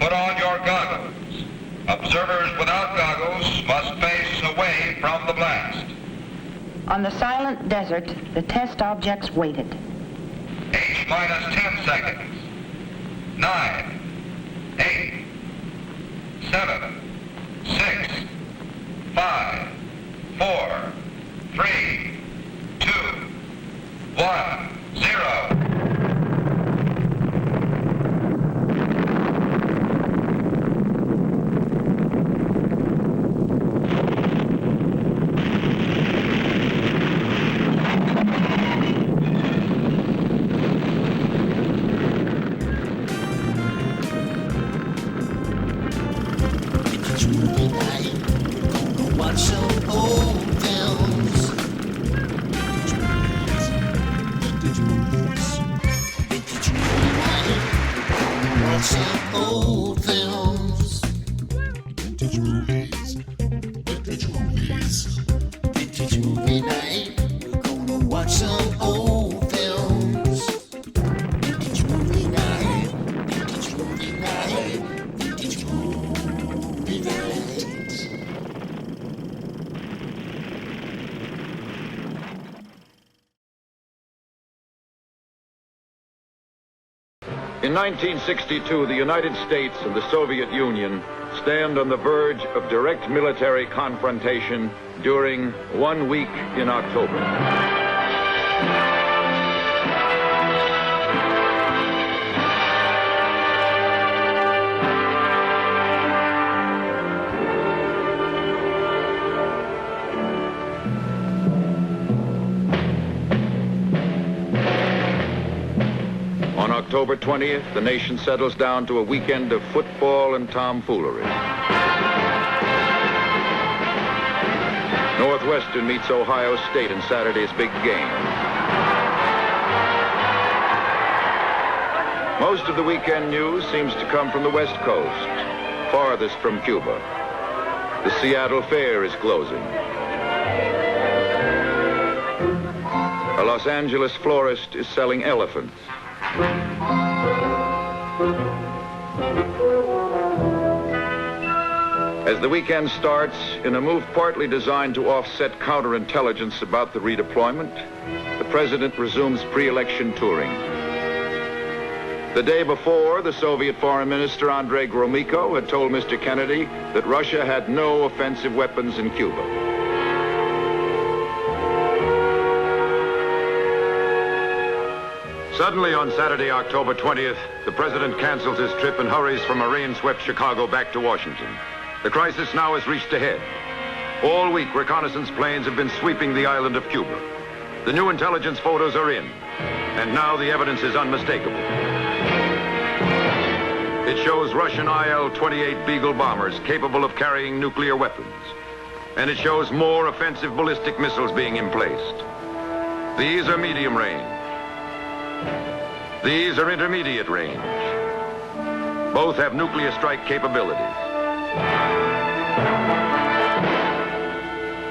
put on your goggles. Observers without goggles must face away from the blast. On the silent desert, the test objects waited. H minus 10 seconds. 9, 8, 7, 6, 5, 4, 3, 2, 1, 0. In 1962, the United States and the Soviet Union stand on the verge of direct military confrontation during 1 week in October. On October 20th, the nation settles down to a weekend of football and tomfoolery. Northwestern meets Ohio State in Saturday's big game. Most of the weekend news seems to come from the West Coast, farthest from Cuba. The Seattle Fair is closing. A Los Angeles florist is selling elephants. As the weekend starts, in a move partly designed to offset counterintelligence about the redeployment, the president resumes pre-election touring. The day before, the Soviet Foreign Minister Andrei Gromyko had told Mr. Kennedy that Russia had no offensive weapons in Cuba. Suddenly, on Saturday, October 20th, the president cancels his trip and hurries from a rain-swept Chicago back to Washington. The crisis now has reached a head. All week, reconnaissance planes have been sweeping the island of Cuba. The new intelligence photos are in, and now the evidence is unmistakable. It shows Russian IL-28 Beagle bombers capable of carrying nuclear weapons, and it shows more offensive ballistic missiles being emplaced. These are medium range. These are intermediate range. Both have nuclear strike capabilities.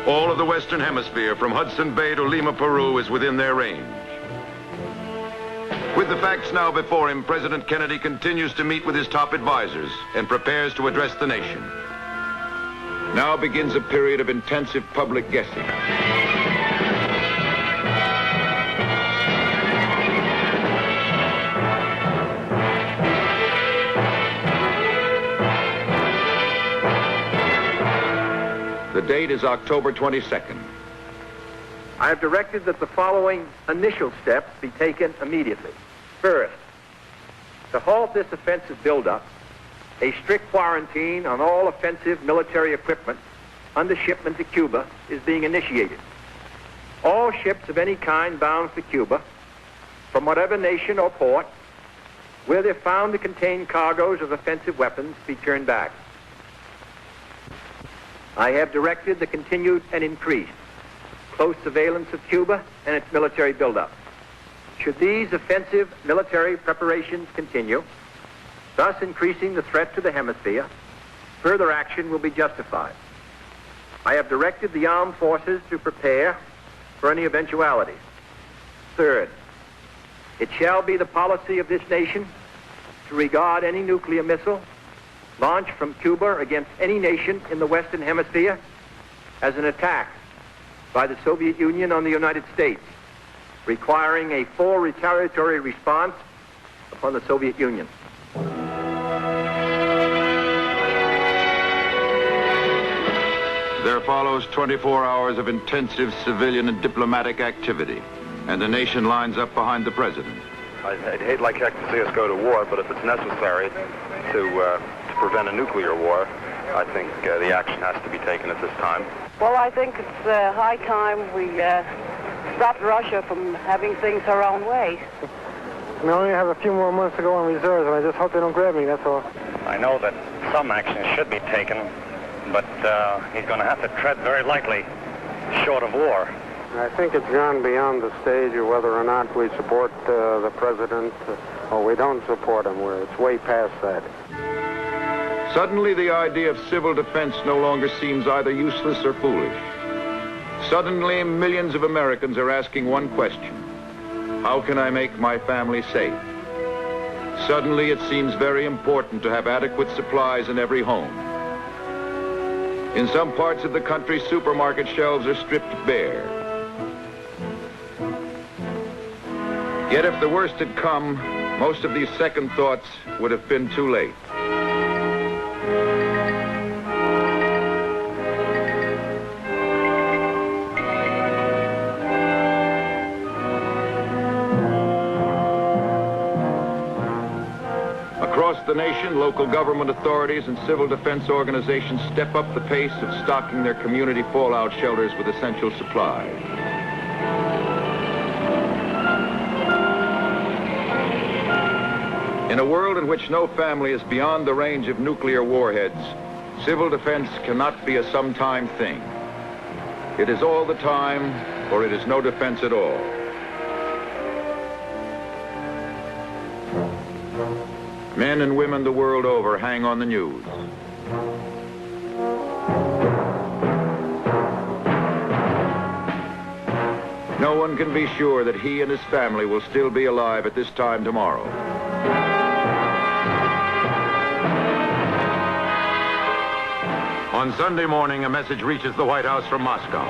All of the Western Hemisphere, from Hudson Bay to Lima, Peru, is within their range. With the facts now before him, President Kennedy continues to meet with his top advisors and prepares to address the nation. Now begins a period of intensive public guessing. The date is October 22nd. I have directed that the following initial steps be taken immediately. First, to halt this offensive buildup, a strict quarantine on all offensive military equipment under shipment to Cuba is being initiated. All ships of any kind bound for Cuba, from whatever nation or port, where they're found to contain cargoes of offensive weapons, be turned back. I have directed the continued and increased close surveillance of Cuba and its military buildup. Should these offensive military preparations continue, thus increasing the threat to the hemisphere, further action will be justified. I have directed the armed forces to prepare for any eventualities. Third, it shall be the policy of this nation to regard any nuclear missile launched from Cuba against any nation in the Western Hemisphere as an attack by the Soviet Union on the United States, requiring a full retaliatory response upon the Soviet Union. There follows 24 hours of intensive civilian and diplomatic activity, and the nation lines up behind the president. I'd hate like heck to see us go to war, but if it's necessary to prevent a nuclear war, I think the action has to be taken at this time. Well, I think it's high time we stopped Russia from having things her own way. We only have a few more months to go on reserves, and I just hope they don't grab me, that's all. I know that some action should be taken, but he's going to have to tread very lightly, short of war. I think it's gone beyond the stage of whether or not we support the president or we don't support him, where it's way past that. Suddenly, the idea of civil defense no longer seems either useless or foolish. Suddenly, millions of Americans are asking one question: how can I make my family safe? Suddenly, it seems very important to have adequate supplies in every home. In some parts of the country, supermarket shelves are stripped bare. Yet if the worst had come, most of these second thoughts would have been too late. Across the nation, local government authorities and civil defense organizations step up the pace of stocking their community fallout shelters with essential supplies. In a world in which no family is beyond the range of nuclear warheads, civil defense cannot be a sometime thing. It is all the time, or it is no defense at all. Men and women the world over hang on the news. No one can be sure that he and his family will still be alive at this time tomorrow. On Sunday morning, a message reaches the White House from Moscow.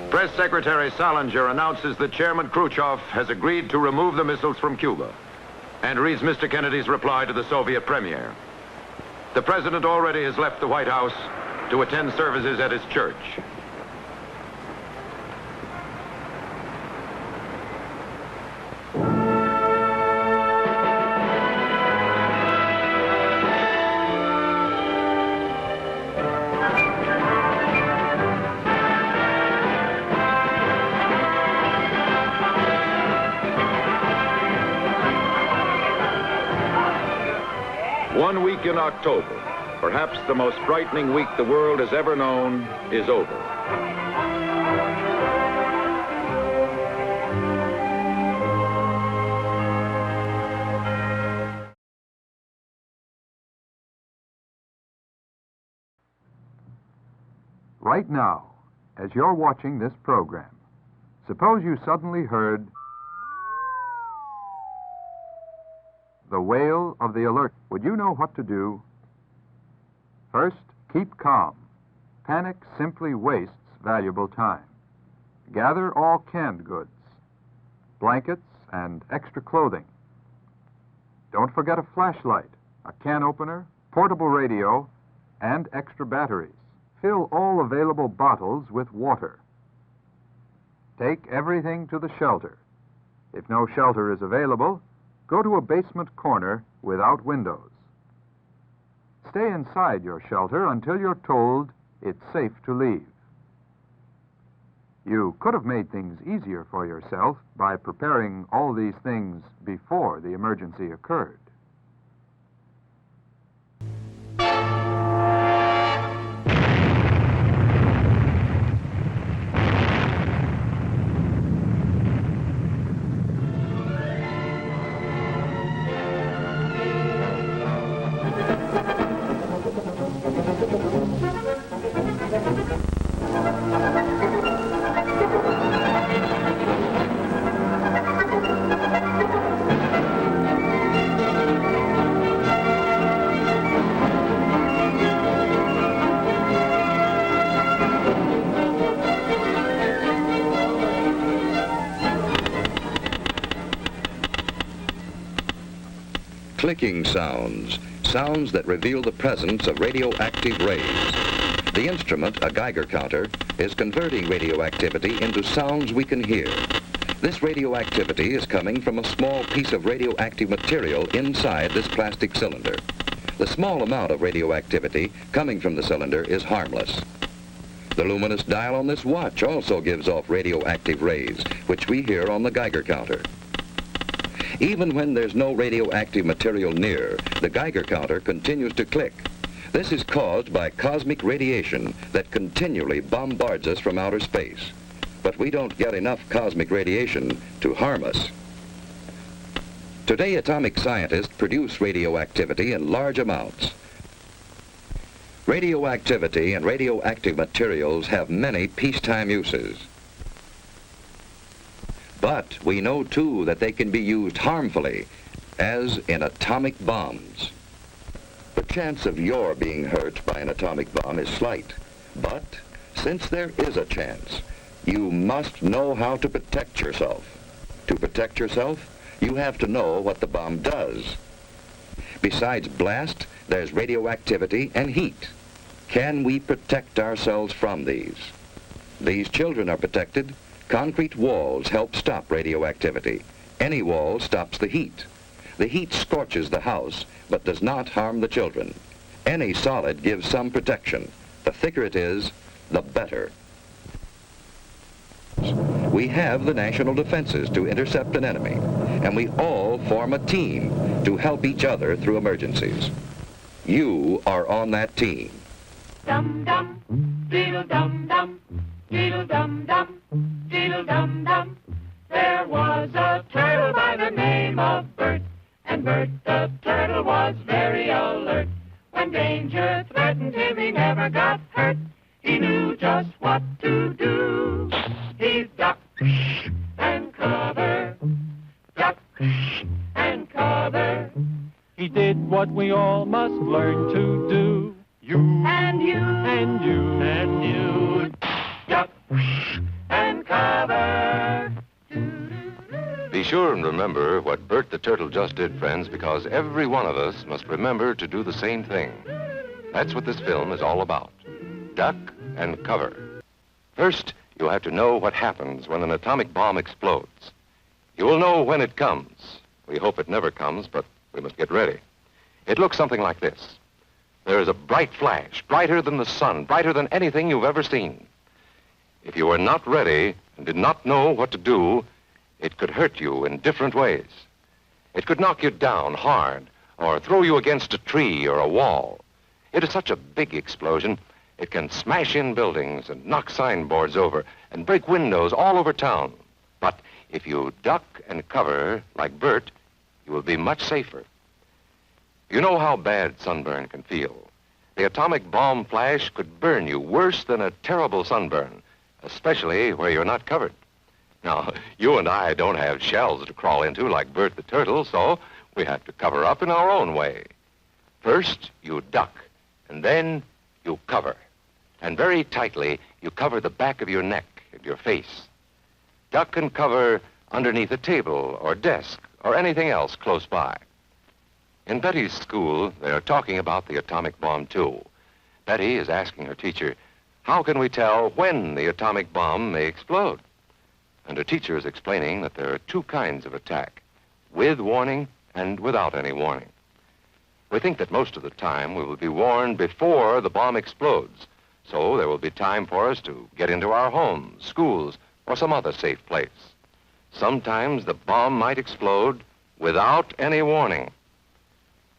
Press Secretary Salinger announces that Chairman Khrushchev has agreed to remove the missiles from Cuba, and reads Mr. Kennedy's reply to the Soviet premier. The president already has left the White House to attend services at his church. One week in October, perhaps the most frightening week the world has ever known, is over. Right now, as you're watching this program, suppose you suddenly heard the wail of the alert. Would you know what to do? First, keep calm. Panic simply wastes valuable time. Gather all canned goods, blankets, and extra clothing. Don't forget a flashlight, a can opener, portable radio, and extra batteries. Fill all available bottles with water. Take everything to the shelter. If no shelter is available, go to a basement corner without windows. Stay inside your shelter until you're told it's safe to leave. You could have made things easier for yourself by preparing all these things before the emergency occurred. clicking sounds, sounds that reveal the presence of radioactive rays. The instrument, a Geiger counter, is converting radioactivity into sounds we can hear. This radioactivity is coming from a small piece of radioactive material inside this plastic cylinder. The small amount of radioactivity coming from the cylinder is harmless. The luminous dial on this watch also gives off radioactive rays, which we hear on the Geiger counter. Even when there's no radioactive material near, the Geiger counter continues to click. This is caused by cosmic radiation that continually bombards us from outer space. But we don't get enough cosmic radiation to harm us. Today, atomic scientists produce radioactivity in large amounts. Radioactivity and radioactive materials have many peacetime uses. But we know, too, that they can be used harmfully, as in atomic bombs. The chance of your being hurt by an atomic bomb is slight. But since there is a chance, you must know how to protect yourself. To protect yourself, you have to know what the bomb does. Besides blast, there's radioactivity and heat. Can we protect ourselves from these? These children are protected. Concrete walls help stop radioactivity. Any wall stops the heat. The heat scorches the house, but does not harm the children. Any solid gives some protection. The thicker it is, the better. We have the national defenses to intercept an enemy, and we all form a team to help each other through emergencies. You are on that team. Dum-dum, diddle-dum-dum, diddle-dum-dum, diddle-dum-dum. There was a turtle by the name of Bert, and Bert the turtle was very alert. When danger threatened him, he never got hurt. He knew just what to do. He ducked and cover, ducked and cover. He did what we all must learn to do. You and you and you and you, duck and cover. Be sure and remember what Bert the Turtle just did, friends, because every one of us must remember to do the same thing. That's what this film is all about. Duck and cover. First, you'll have to know what happens when an atomic bomb explodes. You will know when it comes. We hope it never comes, but we must get ready. It looks something like this. There is a bright flash, brighter than the sun, brighter than anything you've ever seen. If you were not ready and did not know what to do, it could hurt you in different ways. It could knock you down hard or throw you against a tree or a wall. It is such a big explosion, it can smash in buildings and knock signboards over and break windows all over town. But if you duck and cover like Bert, you will be much safer. You know how bad sunburn can feel. The atomic bomb flash could burn you worse than a terrible sunburn, especially where you're not covered. Now, you and I don't have shells to crawl into like Bert the Turtle, so we have to cover up in our own way. First, you duck, and then you cover. And very tightly, you cover the back of your neck and your face. Duck and cover underneath a table or desk or anything else close by. In Betty's school, they are talking about the atomic bomb, too. Betty is asking her teacher, how can we tell when the atomic bomb may explode? And her teacher is explaining that there are two kinds of attack, with warning and without any warning. We think that most of the time we will be warned before the bomb explodes, so there will be time for us to get into our homes, schools, or some other safe place. Sometimes the bomb might explode without any warning.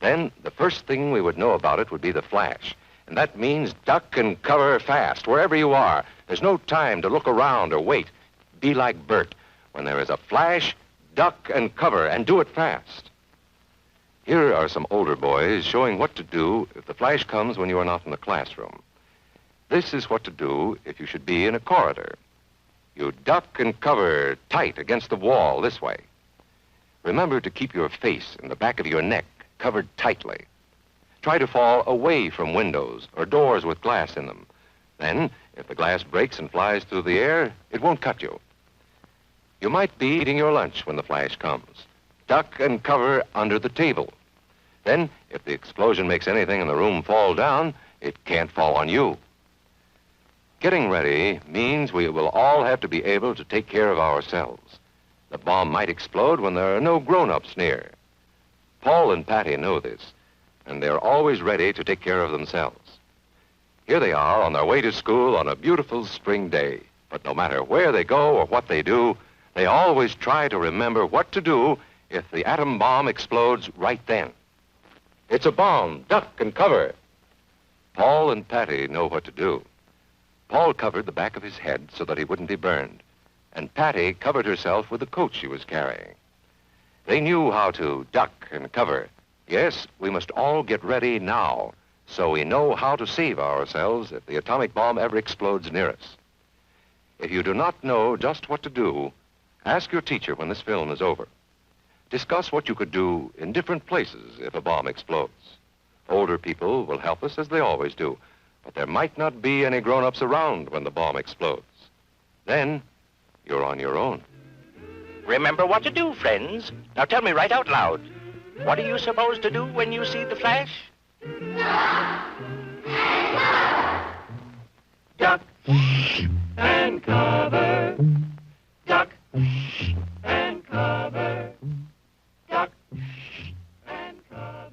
Then the first thing we would know about it would be the flash. And that means duck and cover fast, wherever you are. There's no time to look around or wait. Be like Bert. When there is a flash, duck and cover, and do it fast. Here are some older boys showing what to do if the flash comes when you are not in the classroom. This is what to do if you should be in a corridor. You duck and cover tight against the wall this way. Remember to keep your face and the back of your neck covered tightly. Try to fall away from windows or doors with glass in them. Then, if the glass breaks and flies through the air, it won't cut you. You might be eating your lunch when the flash comes. Duck and cover under the table. Then, if the explosion makes anything in the room fall down, it can't fall on you. Getting ready means we will all have to be able to take care of ourselves. The bomb might explode when there are no grown-ups near. Paul and Patty know this, and they're always ready to take care of themselves. Here they are on their way to school on a beautiful spring day. But no matter where they go or what they do, they always try to remember what to do if the atom bomb explodes right then. It's a bomb. Duck and cover. Paul and Patty know what to do. Paul covered the back of his head so that he wouldn't be burned, and Patty covered herself with the coat she was carrying. They knew how to duck and cover. Yes, we must all get ready now, so we know how to save ourselves if the atomic bomb ever explodes near us. If you do not know just what to do, ask your teacher when this film is over. Discuss what you could do in different places if a bomb explodes. Older people will help us as they always do, but there might not be any grown-ups around when the bomb explodes. Then, you're on your own. Remember what to do, friends. Now tell me right out loud. What are you supposed to do when you see the flash? Duck and cover. Duck and cover. Duck and cover.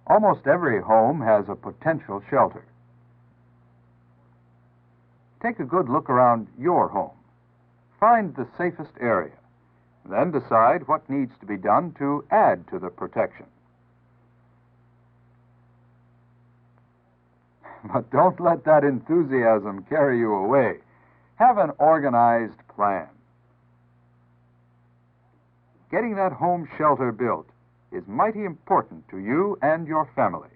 Almost every home has a potential shelter. Take a good look around your home. Find the safest area. Then decide what needs to be done to add to the protection. But don't let that enthusiasm carry you away. Have an organized plan. Getting that home shelter built is mighty important to you and your family.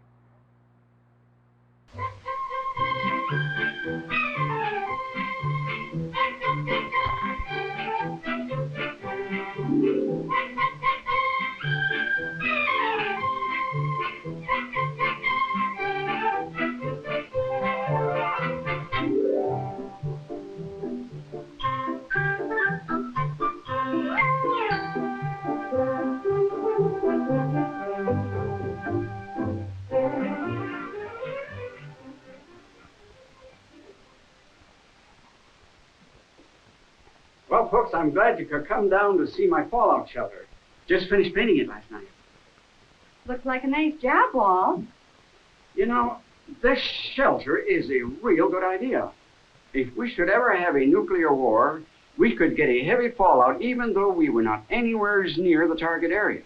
Well, folks, I'm glad you could come down to see my fallout shelter. Just finished painting it last night. Looks like a nice job, Walt. You know, this shelter is a real good idea. If we should ever have a nuclear war, we could get a heavy fallout even though we were not anywhere near the target area.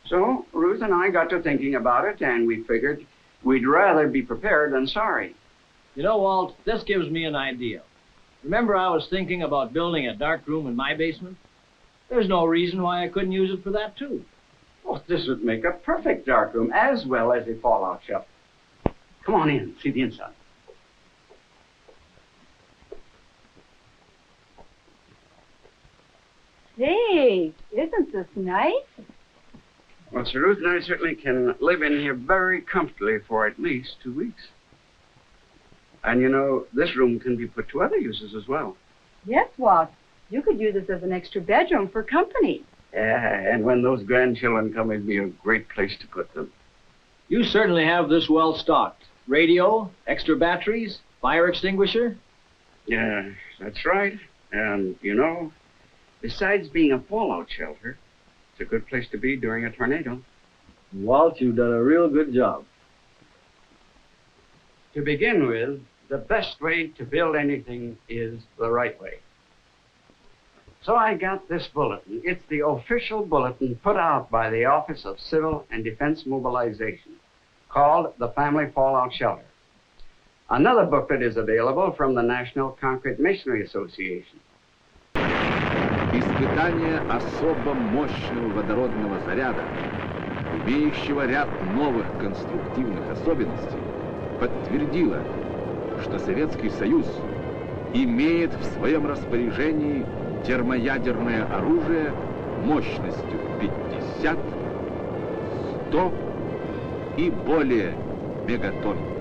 So Ruth and I got to thinking about it, and we figured we'd rather be prepared than sorry. You know, Walt, this gives me an idea. Remember I was thinking about building a dark room in my basement? There's no reason why I couldn't use it for that, too. Oh, this would make a perfect dark room as well as a fallout shelter. Come on in, see the inside. Hey, isn't this nice? Well, Sir Ruth and I certainly can live in here very comfortably for at least 2 weeks. And you know, this room can be put to other uses as well. Yes, Walt. You could use this as an extra bedroom for company. Yeah, and when those grandchildren come, it'd be a great place to put them. You certainly have this well stocked. Radio, extra batteries, fire extinguisher. Yeah, that's right. And, you know, besides being a fallout shelter, it's a good place to be during a tornado. Walt, you've done a real good job. To begin with, the best way to build anything is the right way. So I got this bulletin. It's the official bulletin put out by the Office of Civil and Defense Mobilization, called the Family Fallout Shelter. Another booklet is available from the National Concrete Masonry Association. Испытание особо мощного водородного заряда, имеющего ряд новых конструктивных особенностей, подтвердило, что Советский Союз имеет в своем распоряжении термоядерное оружие мощностью 50, 100 и более мегатонн.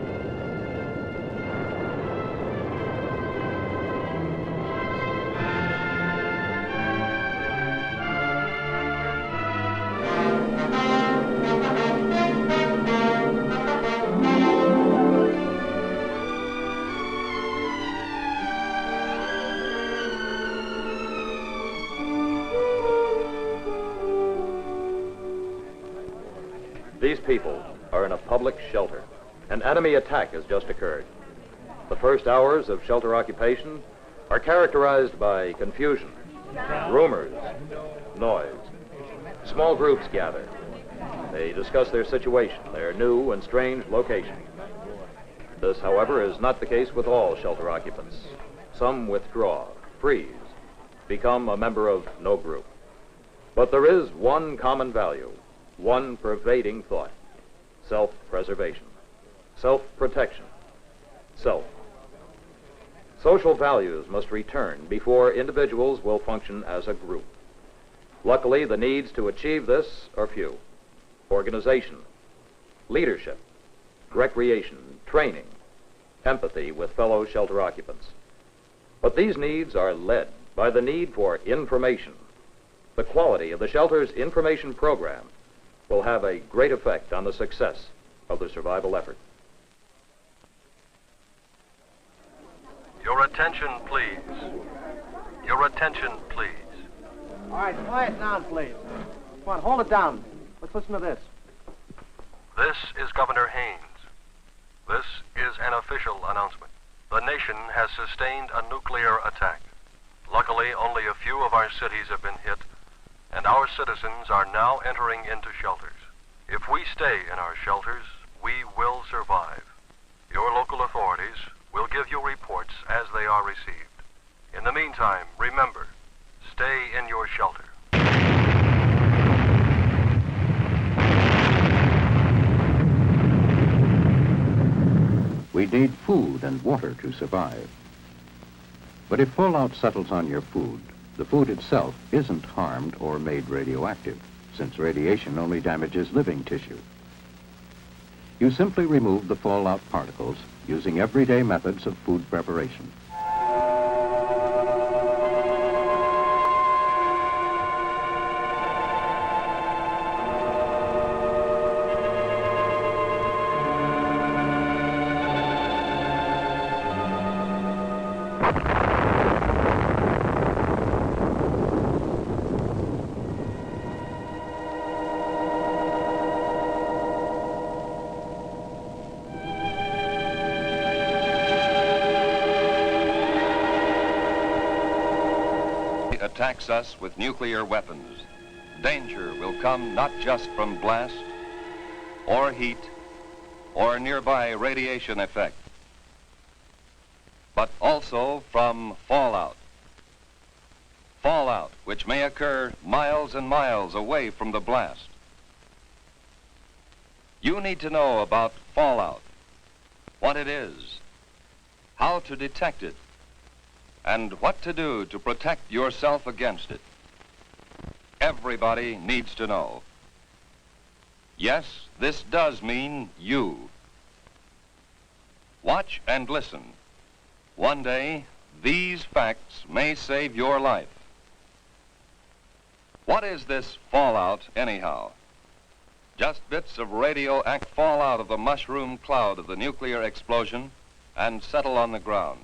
These people are in a public shelter. An enemy attack has just occurred. The first hours of shelter occupation are characterized by confusion, rumors, noise. Small groups gather. They discuss their situation, their new and strange location. This, however, is not the case with all shelter occupants. Some withdraw, freeze, become a member of no group. But there is one common value, one pervading thought: self-preservation, self-protection, self. Social values must return before individuals will function as a group. Luckily, the needs to achieve this are few: organization, leadership, recreation, training, empathy with fellow shelter occupants. But these needs are led by the need for information. The quality of the shelter's information program will have a great effect on the success of the survival effort. Your attention, please. Your attention, please. All right, quiet down, please. Come on, hold it down. Let's listen to this. This is Governor Haynes. This is an official announcement. The nation has sustained a nuclear attack. Luckily, only a few of our cities have been hit, and our citizens are now entering into shelters. If we stay in our shelters, we will survive. Your local authorities will give you reports as they are received. In the meantime, remember, stay in your shelter. We need food and water to survive. But if fallout settles on your food, the food itself isn't harmed or made radioactive, since radiation only damages living tissue. You simply remove the fallout particles using everyday methods of food preparation. Attacks us with nuclear weapons, danger will come not just from blast or heat or nearby radiation effect, but also from fallout. Fallout which may occur miles and miles away from the blast. You need to know about fallout, what it is, how to detect it, and what to do to protect yourself against it. Everybody needs to know. Yes, this does mean you. Watch and listen. One day, these facts may save your life. What is this fallout, anyhow? Just bits of radioactive fall out of the mushroom cloud of the nuclear explosion and settle on the ground.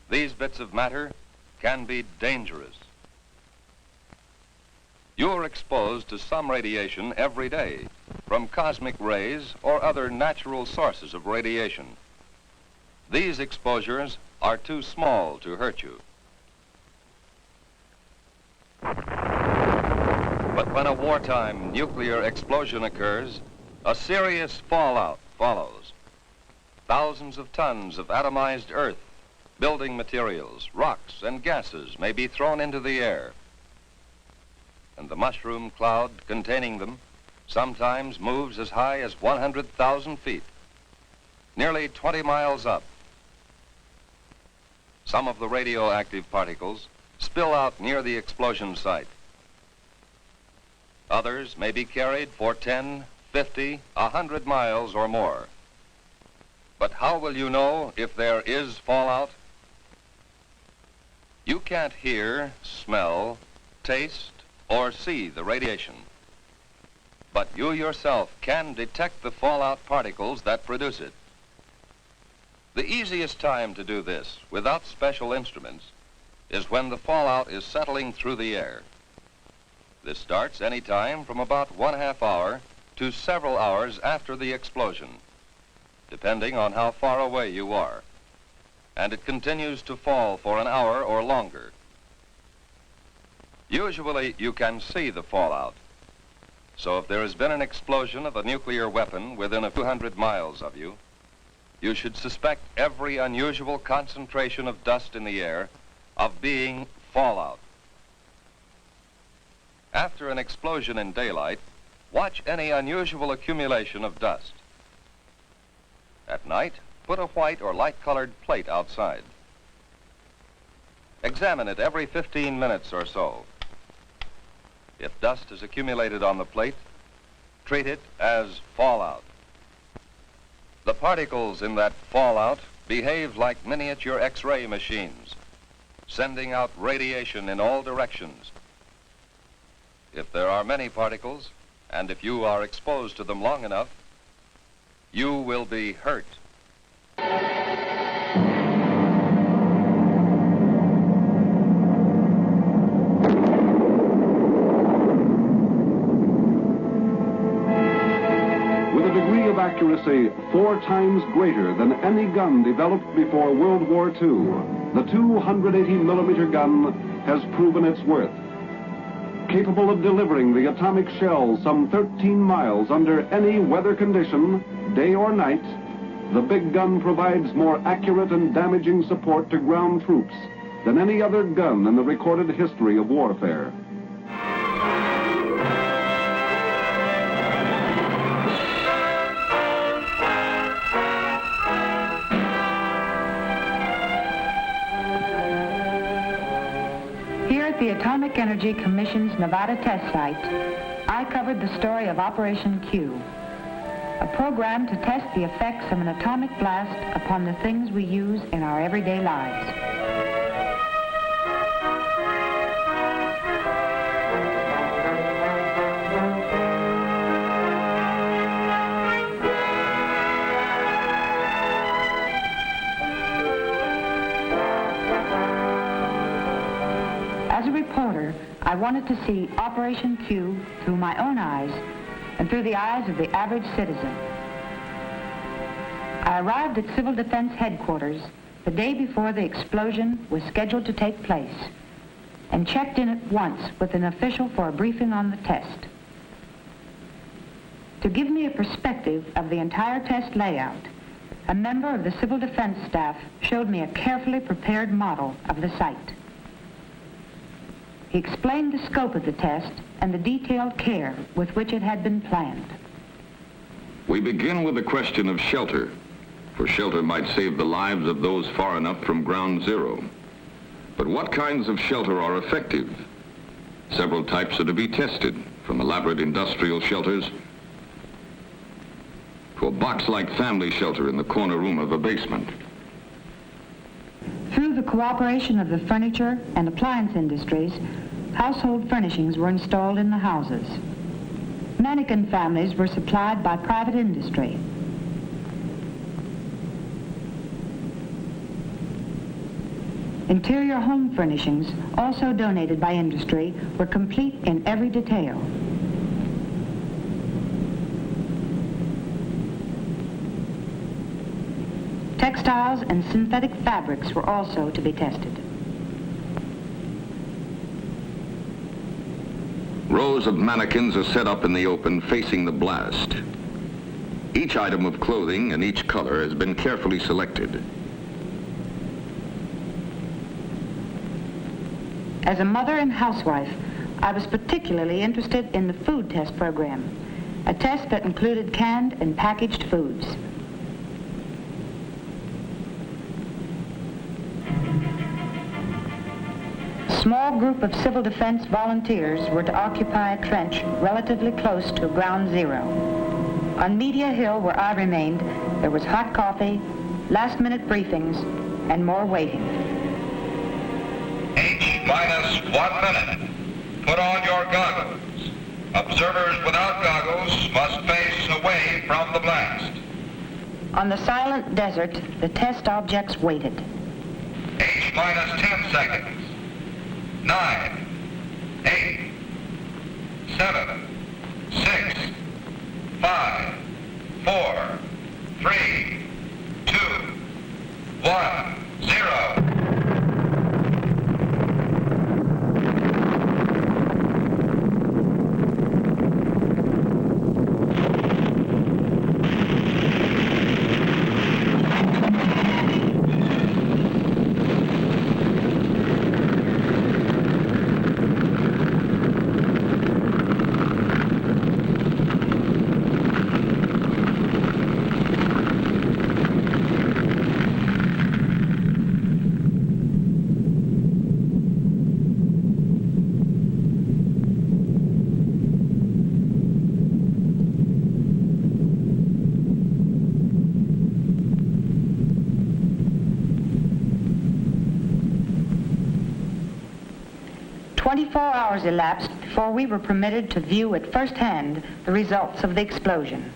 These bits of matter can be dangerous. You're exposed to some radiation every day, from cosmic rays or other natural sources of radiation. These exposures are too small to hurt you. But when a wartime nuclear explosion occurs, a serious fallout follows. Thousands of tons of atomized earth, building materials, rocks, and gases may be thrown into the air. And the mushroom cloud containing them sometimes moves as high as 100,000 feet, nearly 20 miles up. Some of the radioactive particles spill out near the explosion site. Others may be carried for 10, 50, 100 miles or more. But how will you know if there is fallout? You can't hear, smell, taste, or see the radiation. But you yourself can detect the fallout particles that produce it. The easiest time to do this, without special instruments, is when the fallout is settling through the air. This starts any time from about 1/2 hour to several hours after the explosion, depending on how far away you are, and it continues to fall for an hour or longer. Usually you can see the fallout, so if there has been an explosion of a nuclear weapon within a few hundred miles of you, you should suspect every unusual concentration of dust in the air of being fallout. After an explosion in daylight, watch any unusual accumulation of dust. At night, put a white or light-colored plate outside. Examine it every 15 minutes or so. If dust has accumulated on the plate, treat it as fallout. The particles in that fallout behave like miniature X-ray machines, sending out radiation in all directions. If there are many particles, and if you are exposed to them long enough, you will be hurt. With a degree of accuracy 4 times greater than any gun developed before World War II, the 280-millimeter gun has proven its worth. Capable of delivering the atomic shell some 13 miles under any weather condition, day or night, the big gun provides more accurate and damaging support to ground troops than any other gun in the recorded history of warfare. The Atomic Energy Commission's Nevada test site, I covered the story of Operation Q, a program to test the effects of an atomic blast upon the things we use in our everyday lives. As a reporter, I wanted to see Operation Q through my own eyes and through the eyes of the average citizen. I arrived at Civil Defense Headquarters the day before the explosion was scheduled to take place and checked in at once with an official for a briefing on the test. To give me a perspective of the entire test layout, a member of the Civil Defense staff showed me a carefully prepared model of the site. He explained the scope of the test and the detailed care with which it had been planned. We begin with the question of shelter, for shelter might save the lives of those far enough from ground zero. But what kinds of shelter are effective? Several types are to be tested, from elaborate industrial shelters to a box-like family shelter in the corner room of a basement. Through the cooperation of the furniture and appliance industries, household furnishings were installed in the houses. Mannequin families were supplied by private industry. Interior home furnishings, also donated by industry, were complete in every detail. Textiles and synthetic fabrics were also to be tested. Rows of mannequins are set up in the open facing the blast. Each item of clothing and each color has been carefully selected. As a mother and housewife, I was particularly interested in the food test program, a test that included canned and packaged foods. small group of civil defense volunteers were to occupy a trench relatively close to ground zero. On Media Hill, where I remained, there was hot coffee, last-minute briefings, and more waiting. H-minus 1 minute. Put on your goggles. Observers without goggles must face away from the blast. On the silent desert, the test objects waited. H-minus 10 seconds. 9, 8, 7, 6, 5, 4, 3, 2, 1, 0. Hours elapsed before we were permitted to view at first hand the results of the explosion.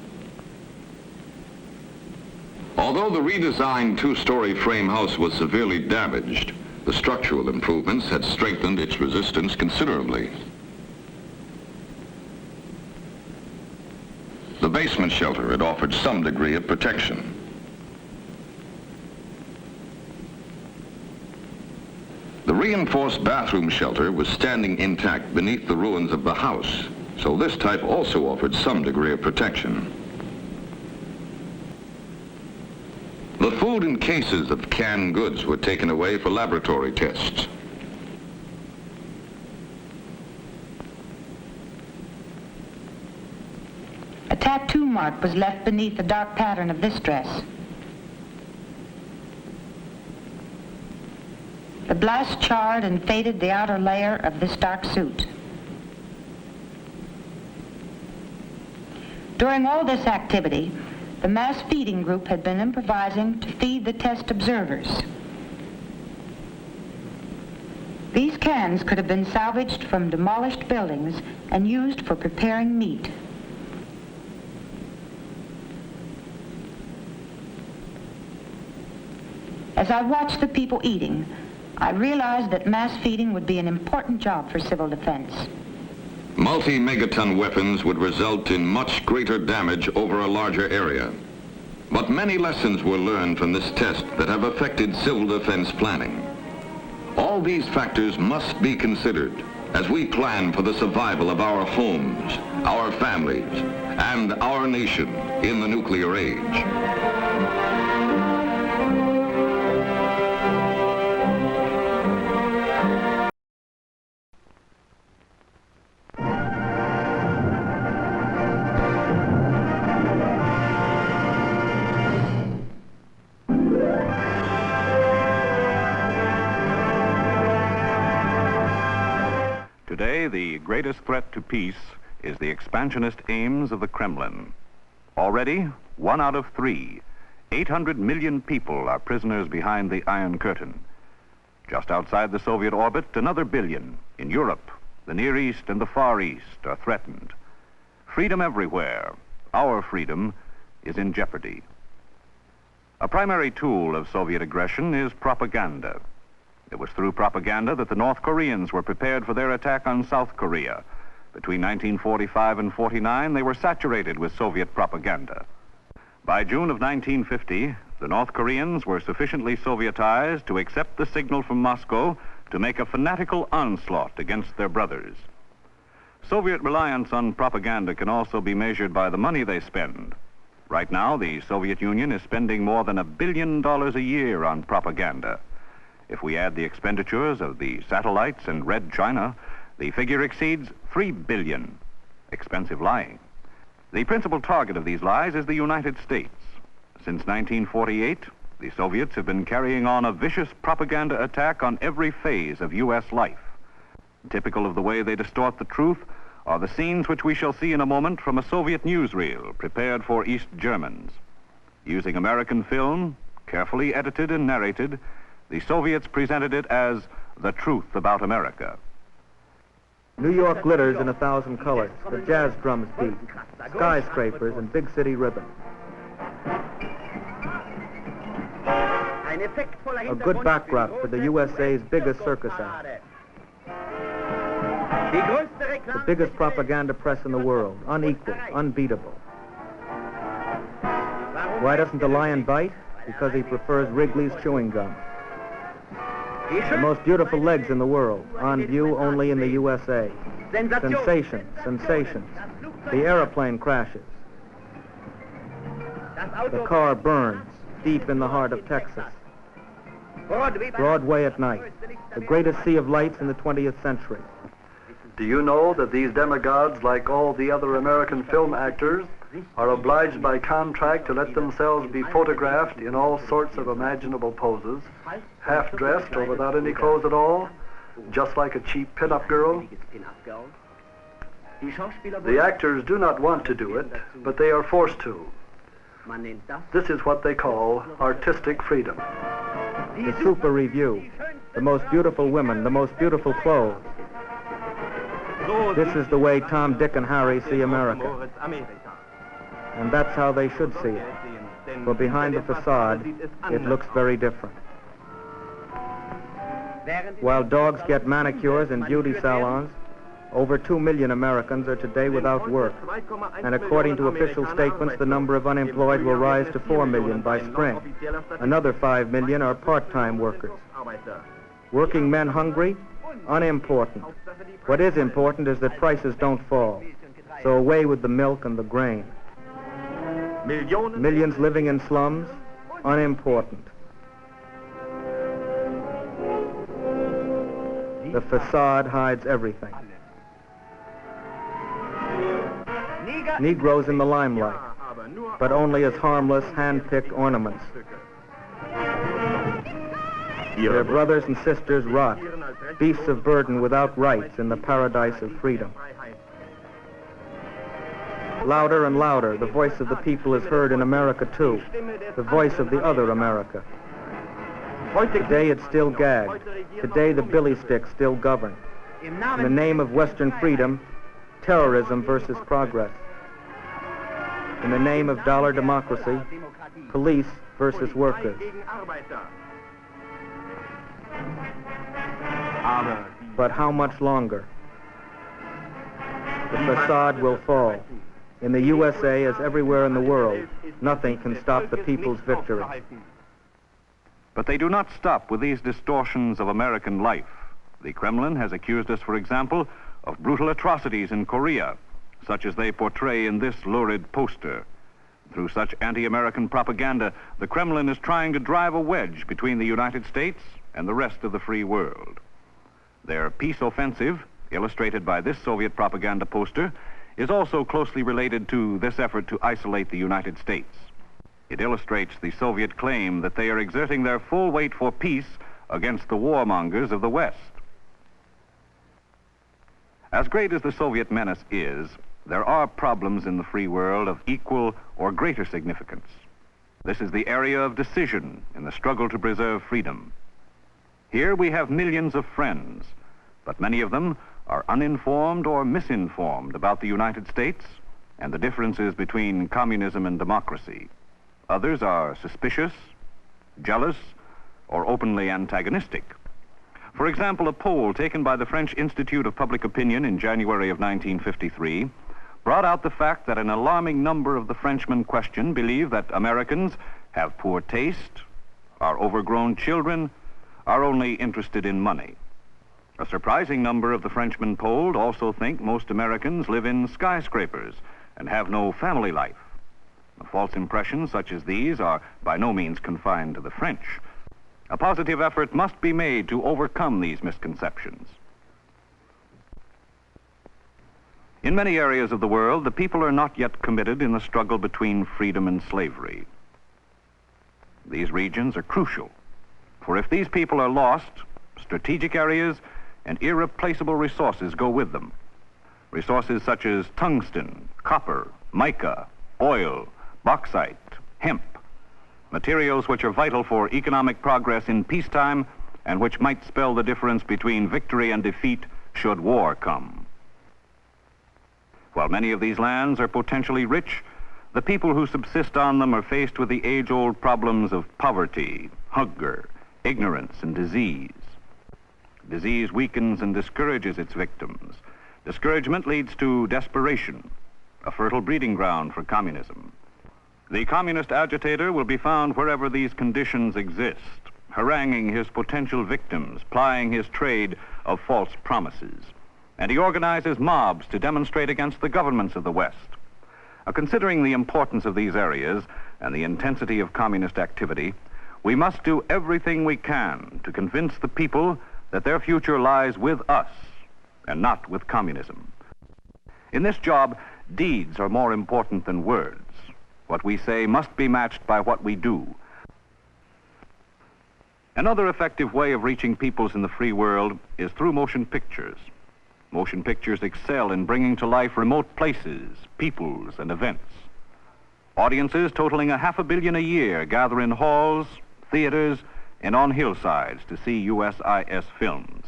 Although the redesigned two-story frame house was severely damaged, the structural improvements had strengthened its resistance considerably. The basement shelter had offered some degree of protection. The reinforced bathroom shelter was standing intact beneath the ruins of the house, so this type also offered some degree of protection. The food and cases of canned goods were taken away for laboratory tests. A tattoo mark was left beneath the dark pattern of this dress. The blast charred and faded the outer layer of this dark suit. During all this activity, the mass feeding group had been improvising to feed the test observers. These cans could have been salvaged from demolished buildings and used for preparing meat. As I watched the people eating, I realized that mass feeding would be an important job for civil defense. Multi-megaton weapons would result in much greater damage over a larger area. But many lessons were learned from this test that have affected civil defense planning. All these factors must be considered as we plan for the survival of our homes, our families, and our nation in the nuclear age. Today, the greatest threat to peace is the expansionist aims of the Kremlin. Already, 1 out of 3, 800 million people are prisoners behind the Iron Curtain. Just outside the Soviet orbit, another billion. In Europe, the Near East and the Far East are threatened. Freedom everywhere, our freedom, is in jeopardy. A primary tool of Soviet aggression is propaganda. It was through propaganda that the North Koreans were prepared for their attack on South Korea. Between 1945 and 49, they were saturated with Soviet propaganda. By June of 1950, the North Koreans were sufficiently Sovietized to accept the signal from Moscow to make a fanatical onslaught against their brothers. Soviet reliance on propaganda can also be measured by the money they spend. Right now, the Soviet Union is spending more than $1 billion a year on propaganda. If we add the expenditures of the satellites and Red China, the figure exceeds $3 billion. Expensive lying. The principal target of these lies is the United States. Since 1948, the Soviets have been carrying on a vicious propaganda attack on every phase of U.S. life. Typical of the way they distort the truth are the scenes which we shall see in a moment from a Soviet newsreel prepared for East Germans. Using American film, carefully edited and narrated, the Soviets presented it as the truth about America. New York glitters in 1,000 colors. The jazz drums beat. Skyscrapers and big city ribbons. A good backdrop for the USA's biggest circus act. The biggest propaganda press in the world. Unequal, unbeatable. Why doesn't the lion bite? Because he prefers Wrigley's chewing gum. The most beautiful legs in the world, on view only in the USA. Sensations, sensations. The airplane crashes. The car burns, deep in the heart of Texas. Broadway at night, the greatest sea of lights in the 20th century. Do you know that these demigods, like all the other American film actors, are obliged by contract to let themselves be photographed in all sorts of imaginable poses, half-dressed or without any clothes at all, just like a cheap pin-up girl? The actors do not want to do it, but they are forced to. This is what they call artistic freedom. The Super Review, the most beautiful women, the most beautiful clothes. This is the way Tom, Dick, and Harry see America. And that's how they should see it. For behind the facade, it looks very different. While dogs get manicures in beauty salons, over 2 million Americans are today without work. And according to official statements, the number of unemployed will rise to 4 million by spring. Another 5 million are part-time workers. Working men hungry? Unimportant. What is important is that prices don't fall. So away with the milk and the grain. Millions living in slums? Unimportant. The facade hides everything. Negroes in the limelight, but only as harmless, hand-picked ornaments. Their brothers and sisters rot, beasts of burden without rights in the paradise of freedom. Louder and louder, the voice of the people is heard in America too, the voice of the other America. Today it's still gagged. Today the billy sticks still govern. In the name of Western freedom, terrorism versus progress. In the name of dollar democracy, police versus workers. But how much longer? The facade will fall. In the USA, as everywhere in the world, nothing can stop the people's victory. But they do not stop with these distortions of American life. The Kremlin has accused us, for example, of brutal atrocities in Korea, such as they portray in this lurid poster. Through such anti-American propaganda, the Kremlin is trying to drive a wedge between the United States and the rest of the free world. Their peace offensive, illustrated by this Soviet propaganda poster, is also closely related to this effort to isolate the United States. It illustrates the Soviet claim that they are exerting their full weight for peace against the warmongers of the West. As great as the Soviet menace is, there are problems in the free world of equal or greater significance. This is the area of decision in the struggle to preserve freedom. Here we have millions of friends, but many of them are uninformed or misinformed about the United States and the differences between communism and democracy. Others are suspicious, jealous, or openly antagonistic. For example, a poll taken by the French Institute of Public Opinion in January of 1953 brought out the fact that an alarming number of the Frenchmen questioned believe that Americans have poor taste, are overgrown children, are only interested in money. A surprising number of the Frenchmen polled also think most Americans live in skyscrapers and have no family life. False impressions such as these are by no means confined to the French. A positive effort must be made to overcome these misconceptions. In many areas of the world, the people are not yet committed in the struggle between freedom and slavery. These regions are crucial, for if these people are lost, strategic areas and irreplaceable resources go with them. Resources such as tungsten, copper, mica, oil, bauxite, hemp, materials which are vital for economic progress in peacetime and which might spell the difference between victory and defeat should war come. While many of these lands are potentially rich, the people who subsist on them are faced with the age-old problems of poverty, hunger, ignorance, and disease. Disease weakens and discourages its victims. Discouragement leads to desperation, a fertile breeding ground for communism. The communist agitator will be found wherever these conditions exist, haranguing his potential victims, plying his trade of false promises. And he organizes mobs to demonstrate against the governments of the West. Considering the importance of these areas and the intensity of communist activity, we must do everything we can to convince the people that their future lies with us and not with communism. In this job, deeds are more important than words. What we say must be matched by what we do. Another effective way of reaching peoples in the free world is through motion pictures. Motion pictures excel in bringing to life remote places, peoples, and events. Audiences totaling 500 million a year gather in halls, theaters, and on hillsides to see USIS films.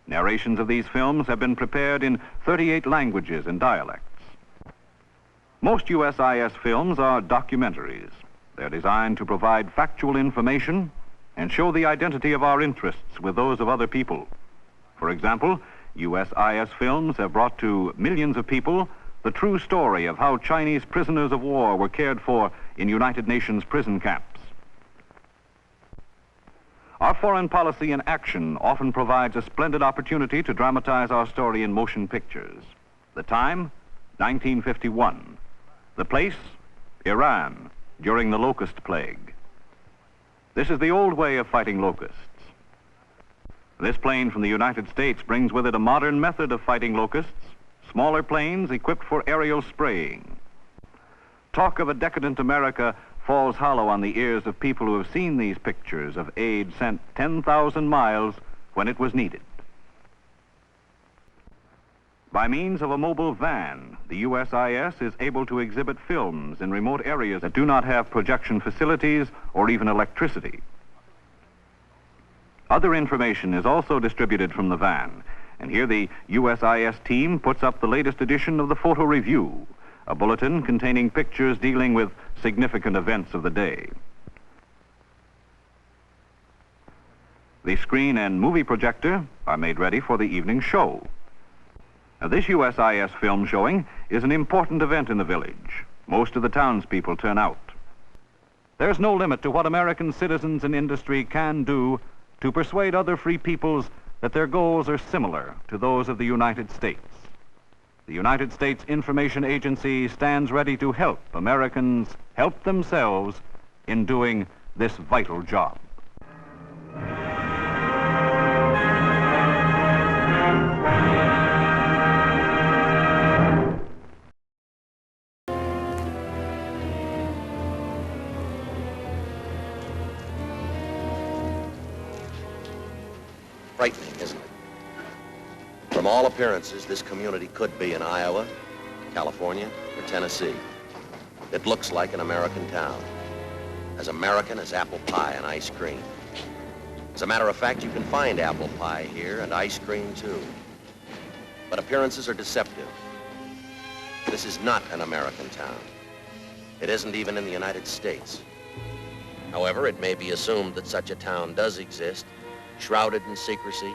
Narrations of these films have been prepared in 38 languages and dialects. Most USIS films are documentaries. They're designed to provide factual information and show the identity of our interests with those of other people. For example, USIS films have brought to millions of people the true story of how Chinese prisoners of war were cared for in United Nations prison camps. Our foreign policy in action often provides a splendid opportunity to dramatize our story in motion pictures. The time, 1951. The place, Iran, during the locust plague. This is the old way of fighting locusts. This plane from the United States brings with it a modern method of fighting locusts, smaller planes equipped for aerial spraying. Talk of a decadent America falls hollow on the ears of people who have seen these pictures of aid sent 10,000 miles when it was needed. By means of a mobile van, the USIS is able to exhibit films in remote areas that do not have projection facilities or even electricity. Other information is also distributed from the van, and here the USIS team puts up the latest edition of the Photo Review, a bulletin containing pictures dealing with significant events of the day. The screen and movie projector are made ready for the evening show. Now, this USIS film showing is an important event in the village. Most of the townspeople turn out. There's no limit to what American citizens and industry can do to persuade other free peoples that their goals are similar to those of the United States. The United States Information Agency stands ready to help Americans help themselves in doing this vital job. Frightening, isn't it? From all appearances, this community could be in Iowa, California, or Tennessee. It looks like an American town. As American as apple pie and ice cream. As a matter of fact, you can find apple pie here and ice cream too. But appearances are deceptive. This is not an American town. It isn't even in the United States. However, it may be assumed that such a town does exist, shrouded in secrecy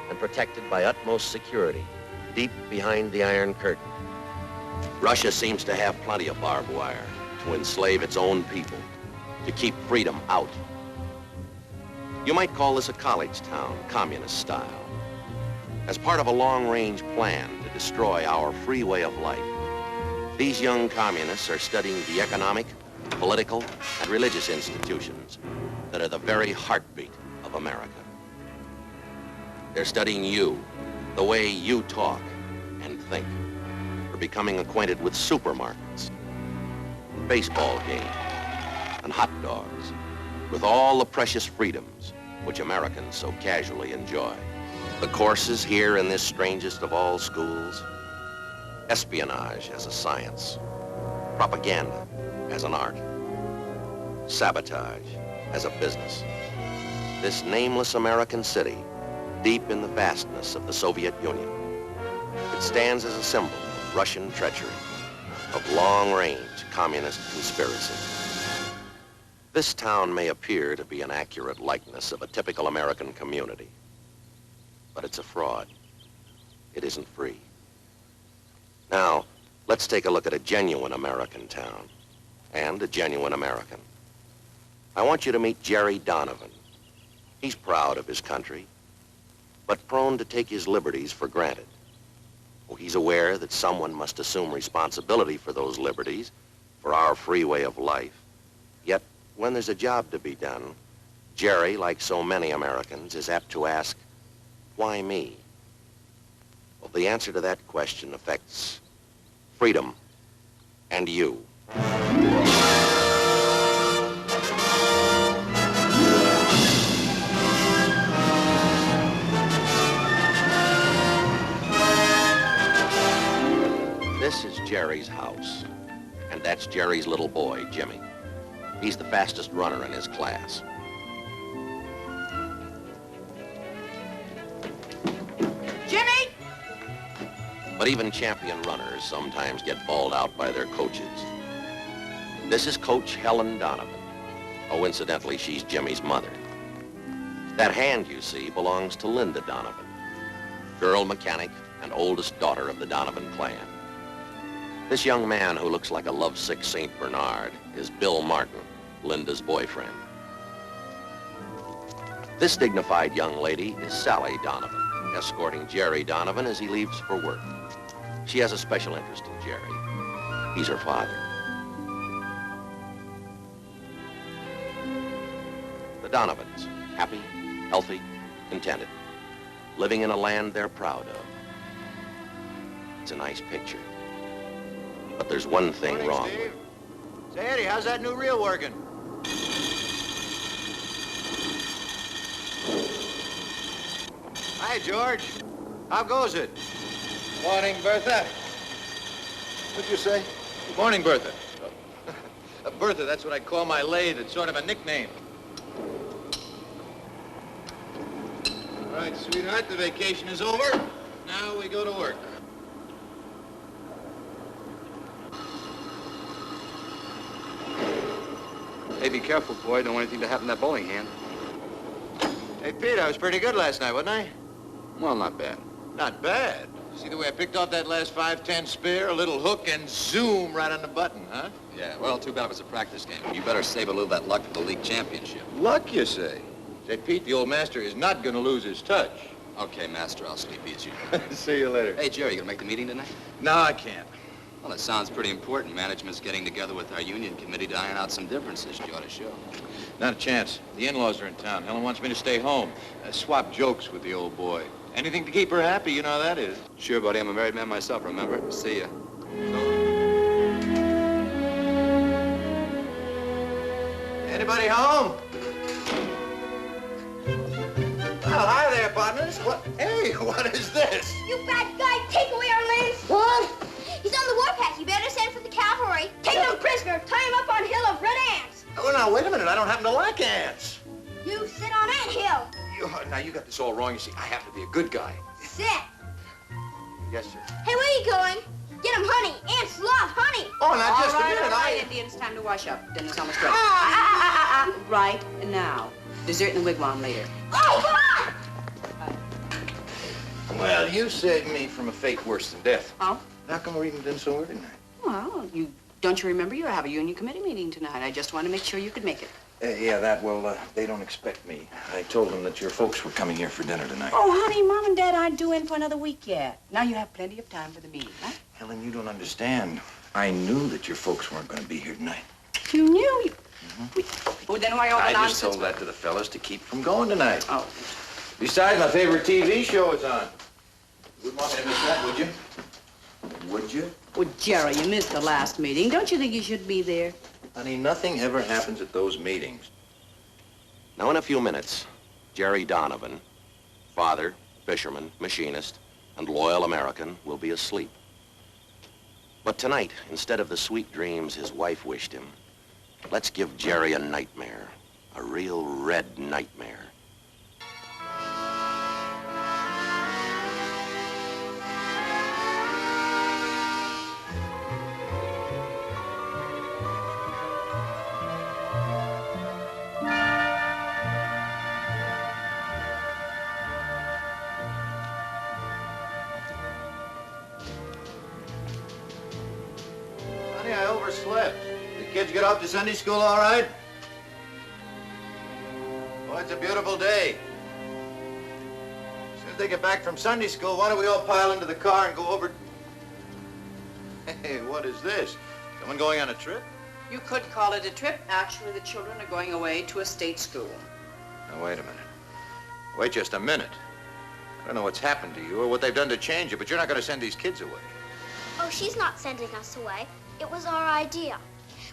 and protected by utmost security, deep behind the Iron Curtain. Russia seems to have plenty of barbed wire to enslave its own people, to keep freedom out. You might call this a college town, communist style. As part of a long-range plan to destroy our free way of life, these young communists are studying the economic, political, and religious institutions that are the very heartbeat of America. They're studying you, the way you talk and think. They're becoming acquainted with supermarkets, baseball games, and hot dogs, with all the precious freedoms which Americans so casually enjoy. The courses here in this strangest of all schools: espionage as a science, propaganda as an art, sabotage as a business. This nameless American city, deep in the vastness of the Soviet Union, it stands as a symbol of Russian treachery, of long-range communist conspiracy. This town may appear to be an accurate likeness of a typical American community, but it's a fraud. It isn't free. Now, let's take a look at a genuine American town and a genuine American. I want you to meet Jerry Donovan. He's proud of his country, but prone to take his liberties for granted. Oh, he's aware that someone must assume responsibility for those liberties, for our free way of life. Yet, when there's a job to be done, Jerry, like so many Americans, is apt to ask, why me? Well, the answer to that question affects freedom and you. This is Jerry's house, and that's Jerry's little boy, Jimmy. He's the fastest runner in his class. Jimmy! But even champion runners sometimes get bawled out by their coaches. This is Coach Helen Donovan. Oh, incidentally, she's Jimmy's mother. That hand you see belongs to Linda Donovan, girl mechanic and oldest daughter of the Donovan clan. This young man who looks like a lovesick St. Bernard is Bill Martin, Linda's boyfriend. This dignified young lady is Sally Donovan, escorting Jerry Donovan as he leaves for work. She has a special interest in Jerry. He's her father. The Donovans, happy, healthy, contented, living in a land they're proud of. It's a nice picture. But there's one thing wrong with it. Say, Eddie, how's that new reel working? Hi, George. How goes it? Morning, Bertha. What'd you say? Good morning, Bertha. Bertha, that's what I call my lathe. It's sort of a nickname. All right, sweetheart, the vacation is over. Now we go to work. Hey, be careful, boy. Don't want anything to happen to that bowling hand. Hey, Pete, I was pretty good last night, wasn't I? Well, not bad. Not bad. See the way I picked off that last 5-10 spear? A little hook and zoom right on the button, huh? Yeah, well, too bad it was a practice game. You better save a little of that luck for the league championship. Luck, you say? Say, Pete, the old master is not going to lose his touch. Okay, master, I'll sleep easy. See you later. Hey, Jerry, you gonna make the meeting tonight? No, I can't. Well, it sounds pretty important. Management's getting together with our union committee to iron out some differences you ought to show. Not a chance. The in-laws are in town. Helen wants me to stay home. Swap jokes with the old boy. Anything to keep her happy, you know how that is. Sure, buddy. I'm a married man myself, remember? See ya. Anybody home? Well, hi there, partners. What? Hey, what is this? You bad guy, take away our lanes. What? He's on the warpath. You better send for the cavalry. Take him prisoner. Tie him up on hill of red ants. Oh, now, wait a minute. I don't happen to like ants. You sit on ant hill. Now, you got this all wrong. You see, I happen to be a good guy. Sit. Yes, sir. Hey, where are you going? Get him honey. Ants love honey. Oh, now, just All a right, minute. all right, Indian, it's time to wash up. Dinner's almost ready. Ah. Right now. Dessert in the wigwam later. Oh, come on. Well, you saved me from a fate worse than death. Oh? How come we're eating dinner so early tonight? Well, don't you remember you have a union committee meeting tonight? I just want to make sure you could make it. They don't expect me. I told them that your folks were coming here for dinner tonight. Oh, honey, Mom and Dad aren't due in for another week yet. Now you have plenty of time for the meeting, huh? Helen, you don't understand. I knew that your folks weren't going to be here tonight. You knew? Well, then why all the I nonsense? just told that to the fellas to keep from going tonight. Oh. Besides, my favorite TV show is on. You wouldn't want me to miss that, would you? Would you? Well, Jerry, you missed the last meeting. Don't you think you should be there? Honey, nothing ever happens at those meetings. Now, in a few minutes, Jerry Donovan, father, fisherman, machinist, and loyal American will be asleep. But tonight, instead of the sweet dreams his wife wished him, let's give Jerry a nightmare, a real red nightmare. Honey, I overslept. The kids get off to Sunday school all right? Oh, it's a beautiful day. As soon as they get back from Sunday school, why don't we all pile into the car and go over... Hey, what is this? Someone going on a trip? You could call it a trip. Actually, the children are going away to a state school. Now, wait a minute. Wait just a minute. I don't know what's happened to you or what they've done to change you, but you're not going to send these kids away. Oh, she's not sending us away. It was our idea.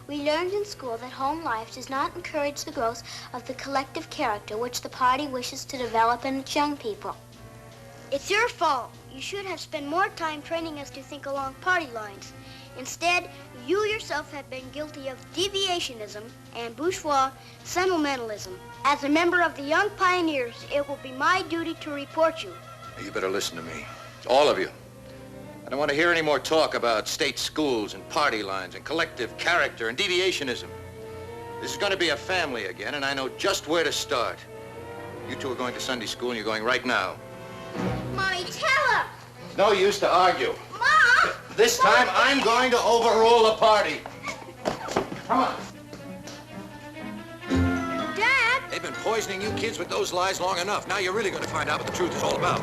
We learned in school that home life does not encourage the growth of the collective character which the party wishes to develop in its young people. It's your fault. You should have spent more time training us to think along party lines. Instead, you yourself have been guilty of deviationism and bourgeois sentimentalism. As a member of the Young Pioneers, it will be my duty to report you. You better listen to me. All of you. I don't want to hear any more talk about state schools and party lines and collective character and deviationism. This is going to be a family again, and I know just where to start. You two are going to Sunday school, and you're going right now. Mommy, tell her! It's no use to argue. Mom! This time, I'm going to overrule the party. Come on. Dad! They've been poisoning you kids with those lies long enough. Now you're really going to find out what the truth is all about.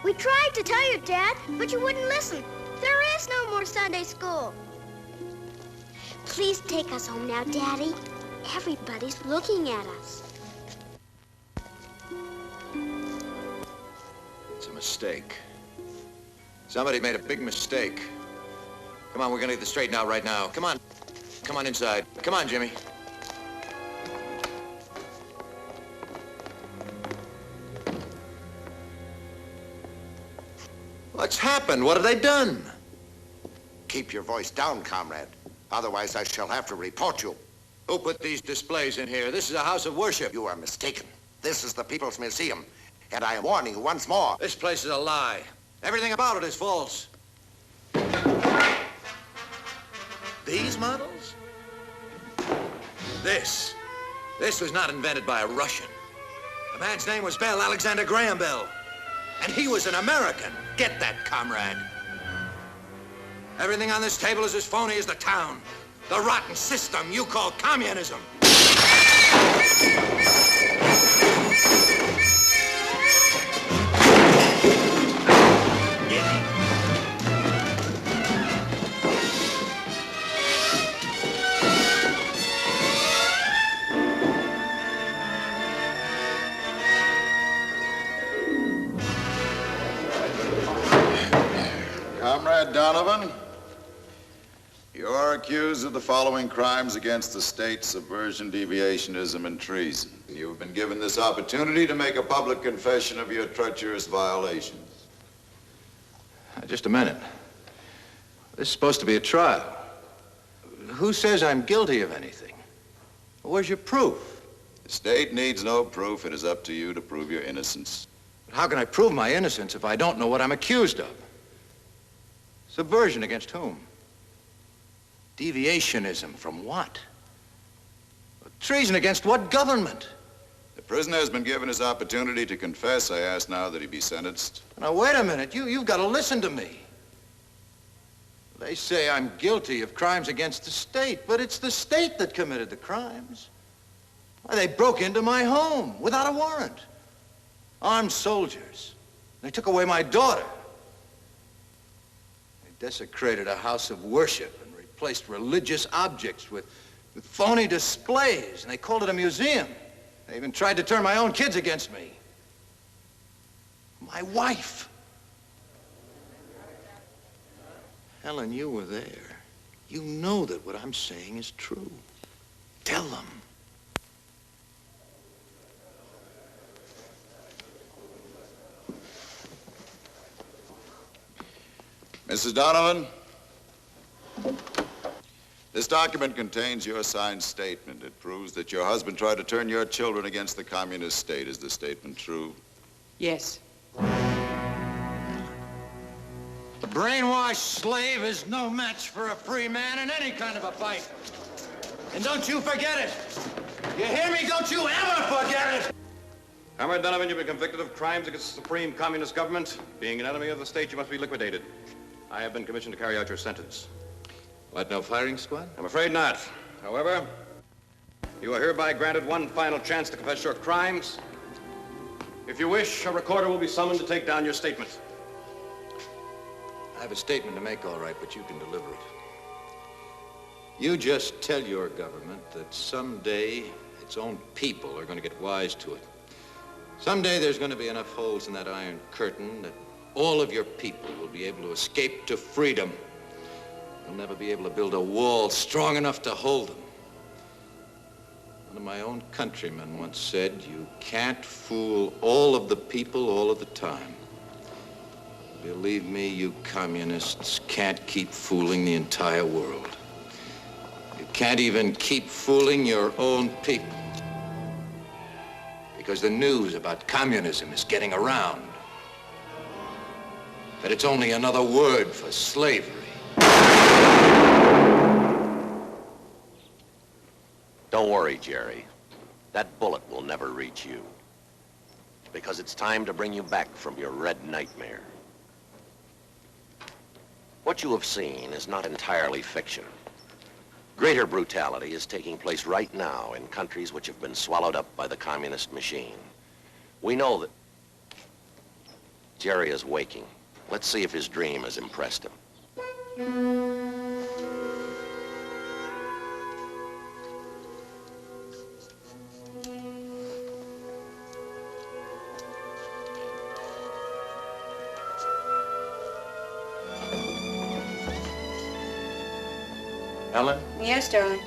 We tried to tell you, Dad, but you wouldn't listen. There is no more Sunday school. Please take us home now, Daddy. Everybody's looking at us. It's a mistake. Somebody made a big mistake. Come on, we're gonna get this straightened out right now. Come on. Come on inside. Come on, Jimmy. What's happened? What have they done? Keep your voice down, comrade. Otherwise, I shall have to report you. Who put these displays in here? This is a house of worship. You are mistaken. This is the People's Museum, and I am warning you once more. This place is a lie. Everything about it is false. These models? This was not invented by a Russian. The man's name was Bell, Alexander Graham Bell. And he was an American. Get that, comrade. Everything on this table is as phony as the town. The rotten system you call communism. Comrade Donovan, you are accused of the following crimes against the state: subversion, deviationism, and treason. You have been given this opportunity to make a public confession of your treacherous violations. Just a minute. This is supposed to be a trial. Who says I'm guilty of anything? Where's your proof? The state needs no proof. It is up to you to prove your innocence. But how can I prove my innocence if I don't know what I'm accused of? Subversion against whom? Deviationism from what? Treason against what government? The prisoner has been given his opportunity to confess. I ask now that he be sentenced. Now, wait a minute. You've got to listen to me. They say I'm guilty of crimes against the state, but it's the state that committed the crimes. Why, they broke into my home without a warrant. Armed soldiers. They took away my daughter. They desecrated a house of worship and replaced religious objects with phony displays, and they called it a museum. They even tried to turn my own kids against me. My wife. Helen, you were there. You know that what I'm saying is true. Tell them. Mrs. Donovan, this document contains your signed statement. It proves that your husband tried to turn your children against the communist state. Is the statement true? Yes. A brainwashed slave is no match for a free man in any kind of a fight. And don't you forget it. You hear me? Don't you ever forget it. Comrade Donovan, you've been convicted of crimes against the supreme communist government. Being an enemy of the state, you must be liquidated. I have been commissioned to carry out your sentence. What, no firing squad? I'm afraid not. However, you are hereby granted one final chance to confess your crimes. If you wish, a recorder will be summoned to take down your statement. I have a statement to make, all right, but you can deliver it. You just tell your government that someday its own people are going to get wise to it. Someday there's going to be enough holes in that iron curtain that all of your people will be able to escape to freedom. You'll never be able to build a wall strong enough to hold them. One of my own countrymen once said, you can't fool all of the people all of the time. Believe me, you communists can't keep fooling the entire world. You can't even keep fooling your own people. Because the news about communism is getting around. That it's only another word for slavery. Don't worry, Jerry. That bullet will never reach you. Because it's time to bring you back from your red nightmare. What you have seen is not entirely fiction. Greater brutality is taking place right now in countries which have been swallowed up by the communist machine. We know that Jerry is waking. Let's see if his dream has impressed him. Helen? Yes, darling.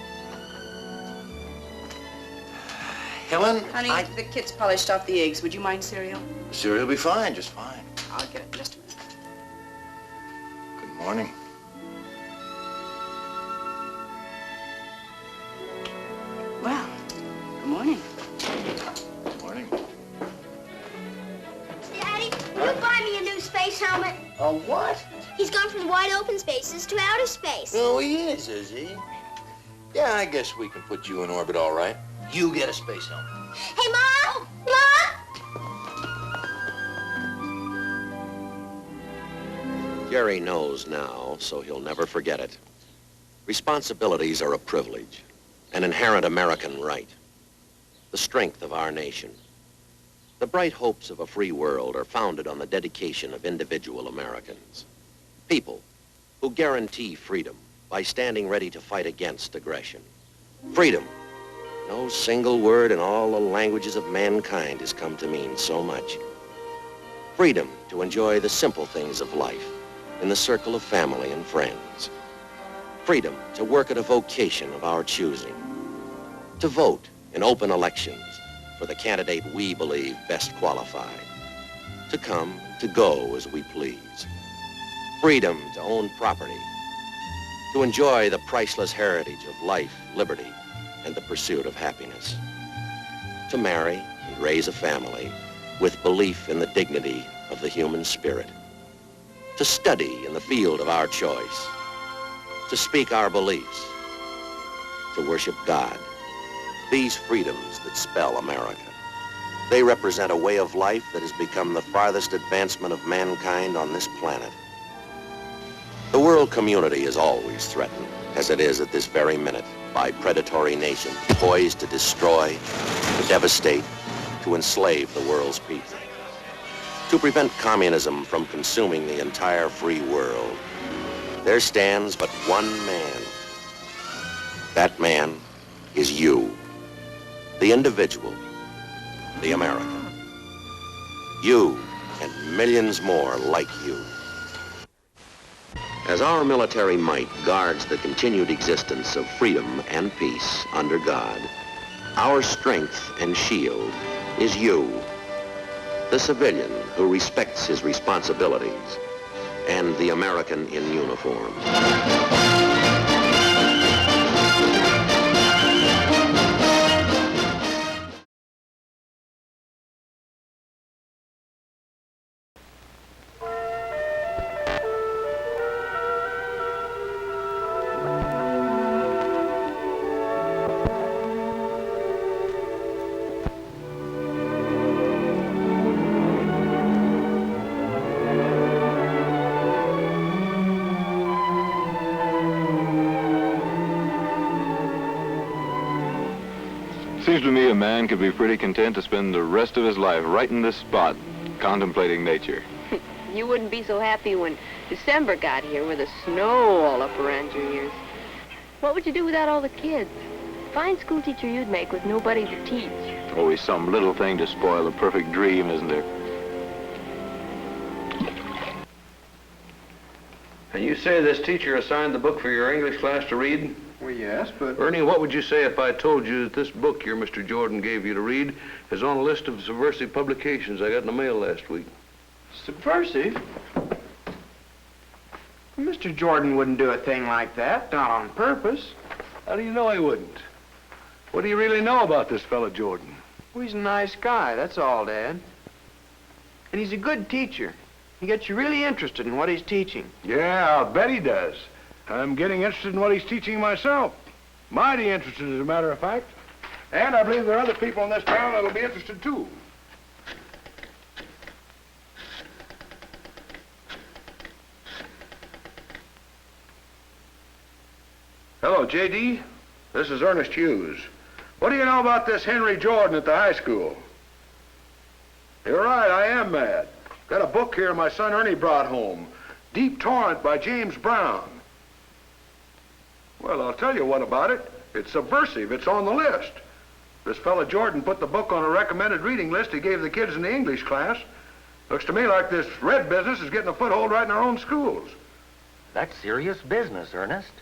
Helen? Honey, the kids polished off the eggs. Would you mind cereal? Cereal will be fine, just fine. I'll get it in just a minute. Good morning. Well, good morning. Good morning. Daddy, will you buy me a new space helmet? A what? He's gone from wide open spaces to outer space. Oh, he is he? Yeah, I guess we can put you in orbit all right. You get a space helmet. Hey, Mom! Mom! Jerry knows now, so he'll never forget it. Responsibilities are a privilege, an inherent American right, the strength of our nation. The bright hopes of a free world are founded on the dedication of individual Americans. People who guarantee freedom by standing ready to fight against aggression. Freedom. No single word in all the languages of mankind has come to mean so much. Freedom to enjoy the simple things of life in the circle of family and friends. Freedom to work at a vocation of our choosing. To vote in open elections for the candidate we believe best qualified. To come, to go as we please. Freedom to own property. To enjoy the priceless heritage of life, liberty, and the pursuit of happiness. To marry and raise a family with belief in the dignity of the human spirit. To study in the field of our choice. To speak our beliefs. To worship God. These freedoms that spell America. They represent a way of life that has become the farthest advancement of mankind on this planet. The world community is always threatened, as it is at this very minute, by predatory nations poised to destroy, to devastate, to enslave the world's people. To prevent communism from consuming the entire free world, there stands but one man. That man is you, the individual, the American. You and millions more like you. As our military might guards the continued existence of freedom and peace under God, our strength and shield is you, the civilian who respects his responsibilities, and the American in uniform. Seems to me a man could be pretty content to spend the rest of his life right in this spot, contemplating nature. You wouldn't be so happy when December got here with the snow all up around your ears. What would you do without all the kids? Fine school teacher you'd make with nobody to teach. Always some little thing to spoil a perfect dream, isn't there? And you say this teacher assigned the book for your English class to read? Well, yes, but... Ernie, what would you say if I told you that this book your Mr. Jordan gave you to read is on a list of subversive publications I got in the mail last week? Subversive? Mr. Jordan wouldn't do a thing like that, not on purpose. How do you know he wouldn't? What do you really know about this fellow Jordan? Well, he's a nice guy, that's all, Dad. And he's a good teacher. He gets you really interested in what he's teaching. Yeah, I'll bet he does. I'm getting interested in what he's teaching myself. Mighty interested, as a matter of fact. And I believe there are other people in this town that'll be interested, too. Hello, J.D. This is Ernest Hughes. What do you know about this Henry Jordan at the high school? You're right, I am mad. Got a book here my son Ernie brought home. Deep Torrent by James Brown. Well, I'll tell you what about it. It's subversive. It's on the list. This fella Jordan put the book on a recommended reading list he gave the kids in the English class. Looks to me like this red business is getting a foothold right in our own schools. That's serious business, Ernest.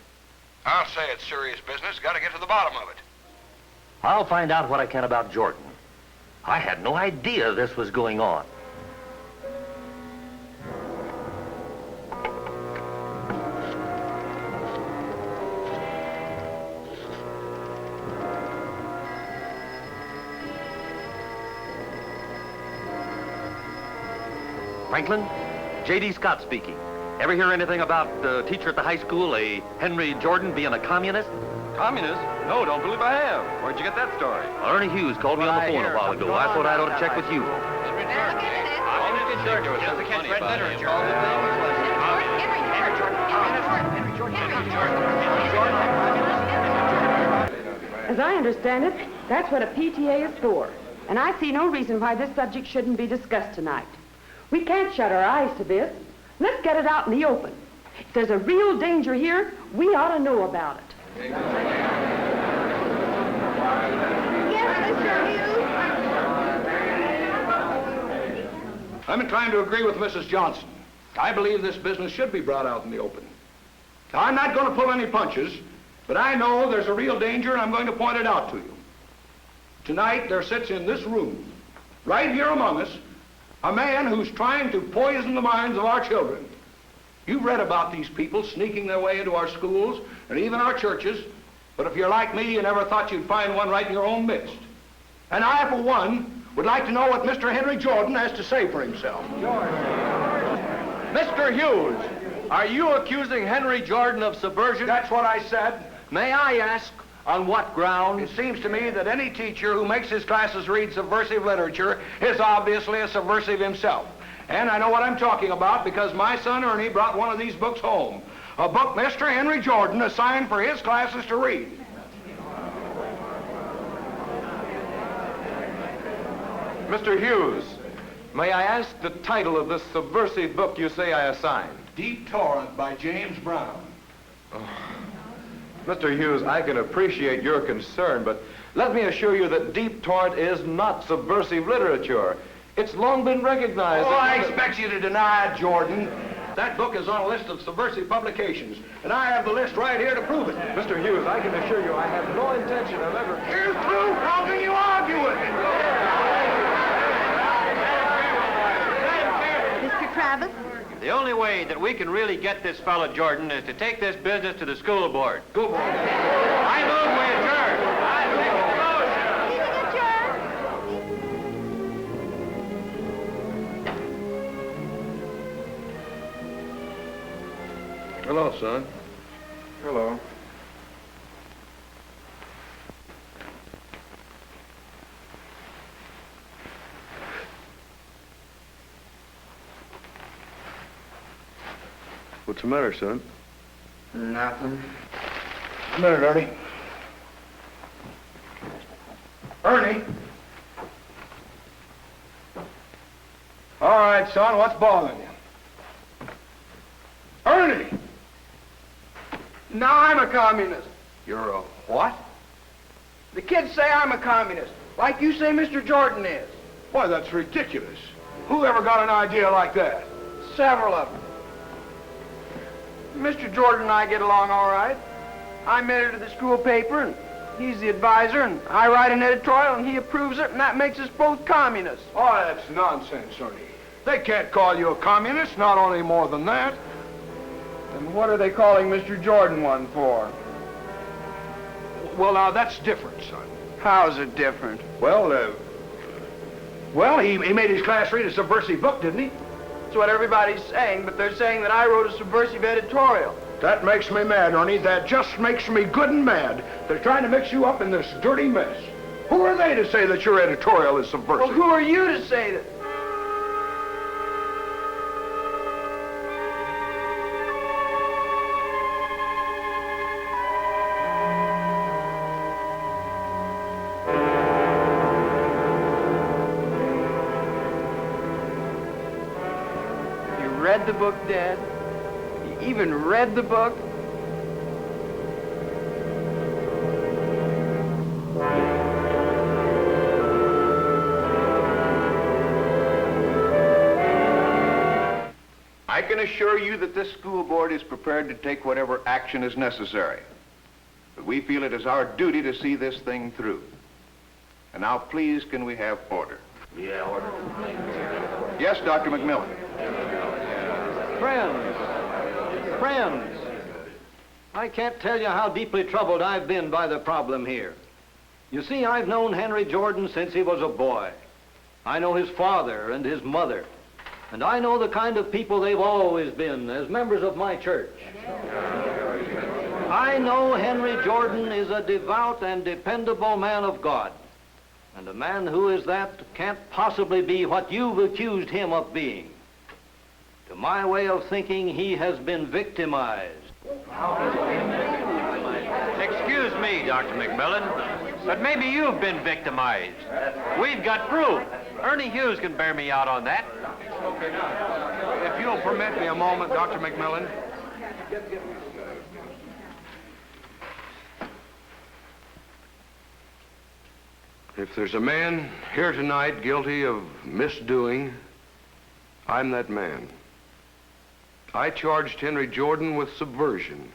I'll say it's serious business. Got to get to the bottom of it. I'll find out what I can about Jordan. I had no idea this was going on. Franklin, J.D. Scott speaking. Ever hear anything about the teacher at the high school, a Henry Jordan, being a communist? Communist? No, don't believe I have. Where'd you get that story? Well, Ernie Hughes called me on the phone a while ago. I thought I'd ought to check with you. As I understand it, that's what a PTA is for. And I see no reason why this subject shouldn't be discussed tonight. We can't shut our eyes to this. Let's get it out in the open. If there's a real danger here, we ought to know about it. I'm inclined to agree with Mrs. Johnson. I believe this business should be brought out in the open. Now, I'm not going to pull any punches, but I know there's a real danger, and I'm going to point it out to you. Tonight, there sits in this room, right here among us, a man who's trying to poison the minds of our children. You've read about these people sneaking their way into our schools and even our churches, but if you're like me, you never thought you'd find one right in your own midst. And I, for one, would like to know what Mr. Henry Jordan has to say for himself. Mr. Hughes, are you accusing Henry Jordan of subversion? That's what I said. May I ask, on what grounds? It seems to me that any teacher who makes his classes read subversive literature is obviously a subversive himself. And I know what I'm talking about because my son Ernie brought one of these books home. A book Mr. Henry Jordan assigned for his classes to read. Mr. Hughes, may I ask the title of this subversive book you say I assigned? Deep Torrent by James Brown. Oh. Mr. Hughes, I can appreciate your concern, but let me assure you that Deep Torrent is not subversive literature. It's long been recognized. Oh, I expect you to deny it, Jordan. That book is on a list of subversive publications, and I have the list right here to prove it. Mr. Hughes, I can assure you I have no intention of ever... Here's proof! How can you argue with it? Mr. Travis, The only way that we can really get this fellow Jordan is to take this business to the school board. School board. I move we adjourn. I make a motion. Hello, son. Hello. What's the matter, son? Nothing. Come here, Ernie. Ernie! All right, son, what's bothering you? Ernie! Now I'm a communist. You're a what? The kids say I'm a communist, like you say Mr. Jordan is. Why, that's ridiculous. Who ever got an idea like that? Several of them. Mr. Jordan and I get along all right. I'm editor of the school paper, and he's the advisor, and I write an editorial, and he approves it, and that makes us both communists. Oh, that's nonsense, Ernie. They can't call you a communist, not only more than that. And what are they calling Mr. Jordan one for? Well, now, that's different, son. How's it different? Well, he made his class read a subversive book, didn't he? That's what everybody's saying, but they're saying that I wrote a subversive editorial. That makes me mad, Ernie. That just makes me good and mad. They're trying to mix you up in this dirty mess. Who are they to say that your editorial is subversive? Well, who are you to say that? Read the book, Dad? You even read the book? I can assure you that this school board is prepared to take whatever action is necessary. But we feel it is our duty to see this thing through. And now, please, can we have order? Yeah, order. Yes, Dr. McMillan. Friends, I can't tell you how deeply troubled I've been by the problem here. You see, I've known Henry Jordan since he was a boy. I know his father and his mother, and I know the kind of people they've always been as members of my church. I know Henry Jordan is a devout and dependable man of God, and a man who is that can't possibly be what you've accused him of being. To my way of thinking, he has been victimized. Excuse me, Dr. McMillan, but maybe you've been victimized. We've got proof. Ernie Hughes can bear me out on that. Okay, now, if you'll permit me a moment, Dr. McMillan. If there's a man here tonight guilty of misdoing, I'm that man. I charged Henry Jordan with subversion.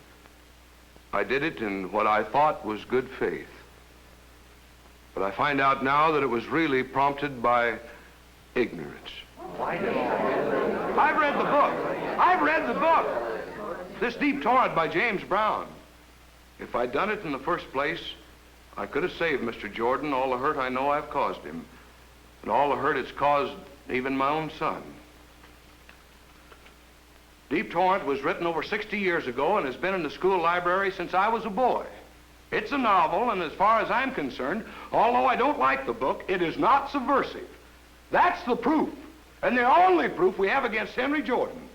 I did it in what I thought was good faith. But I find out now that it was really prompted by ignorance. I've read the book. I've read the book. This Deep Torrent by James Brown. If I'd done it in the first place, I could have saved Mr. Jordan all the hurt I know I've caused him, and all the hurt it's caused even my own son. Deep Torrent was written over 60 years ago and has been in the school library since I was a boy. It's a novel, and as far as I'm concerned, although I don't like the book, it is not subversive. That's the proof, and the only proof we have against Henry Jordan.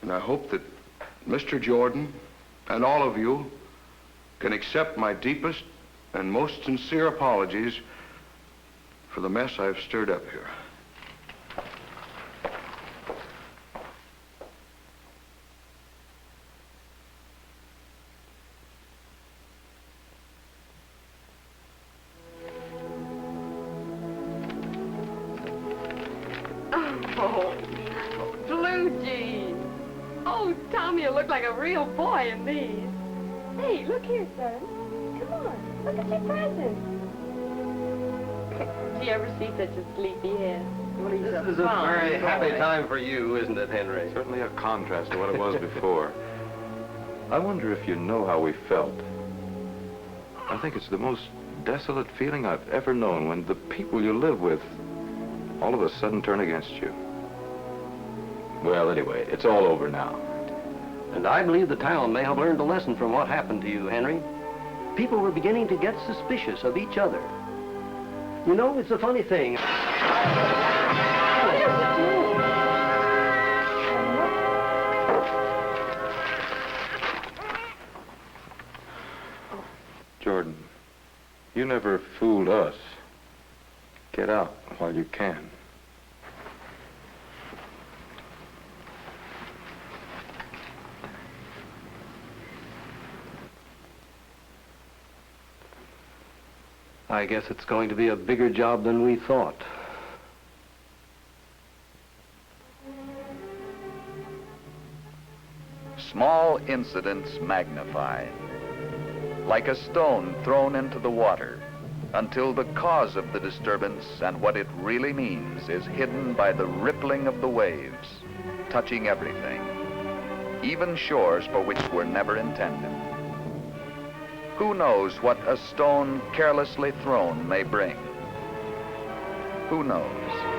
And I hope that Mr. Jordan and all of you can accept my deepest and most sincere apologies for the mess I've stirred up here. Oh, blue jeans. Oh, Tommy, you look like a real boy in these. Hey, look here, son. Come on, look at your present. you ever see such a sleepy head? This is a very happy time for you, isn't it, Henry? Certainly a contrast to what it was before. I wonder if you know how we felt. I think it's the most desolate feeling I've ever known when the people you live with all of a sudden turn against you. Well, anyway, it's all over now. And I believe the town may have learned a lesson from what happened to you, Henry. People were beginning to get suspicious of each other. You know, it's a funny thing. Jordan, you never fooled us. Get out while you can. I guess it's going to be a bigger job than we thought. Small incidents magnified, like a stone thrown into the water, until the cause of the disturbance and what it really means is hidden by the rippling of the waves, touching everything, even shores for which were never intended. Who knows what a stone carelessly thrown may bring? Who knows?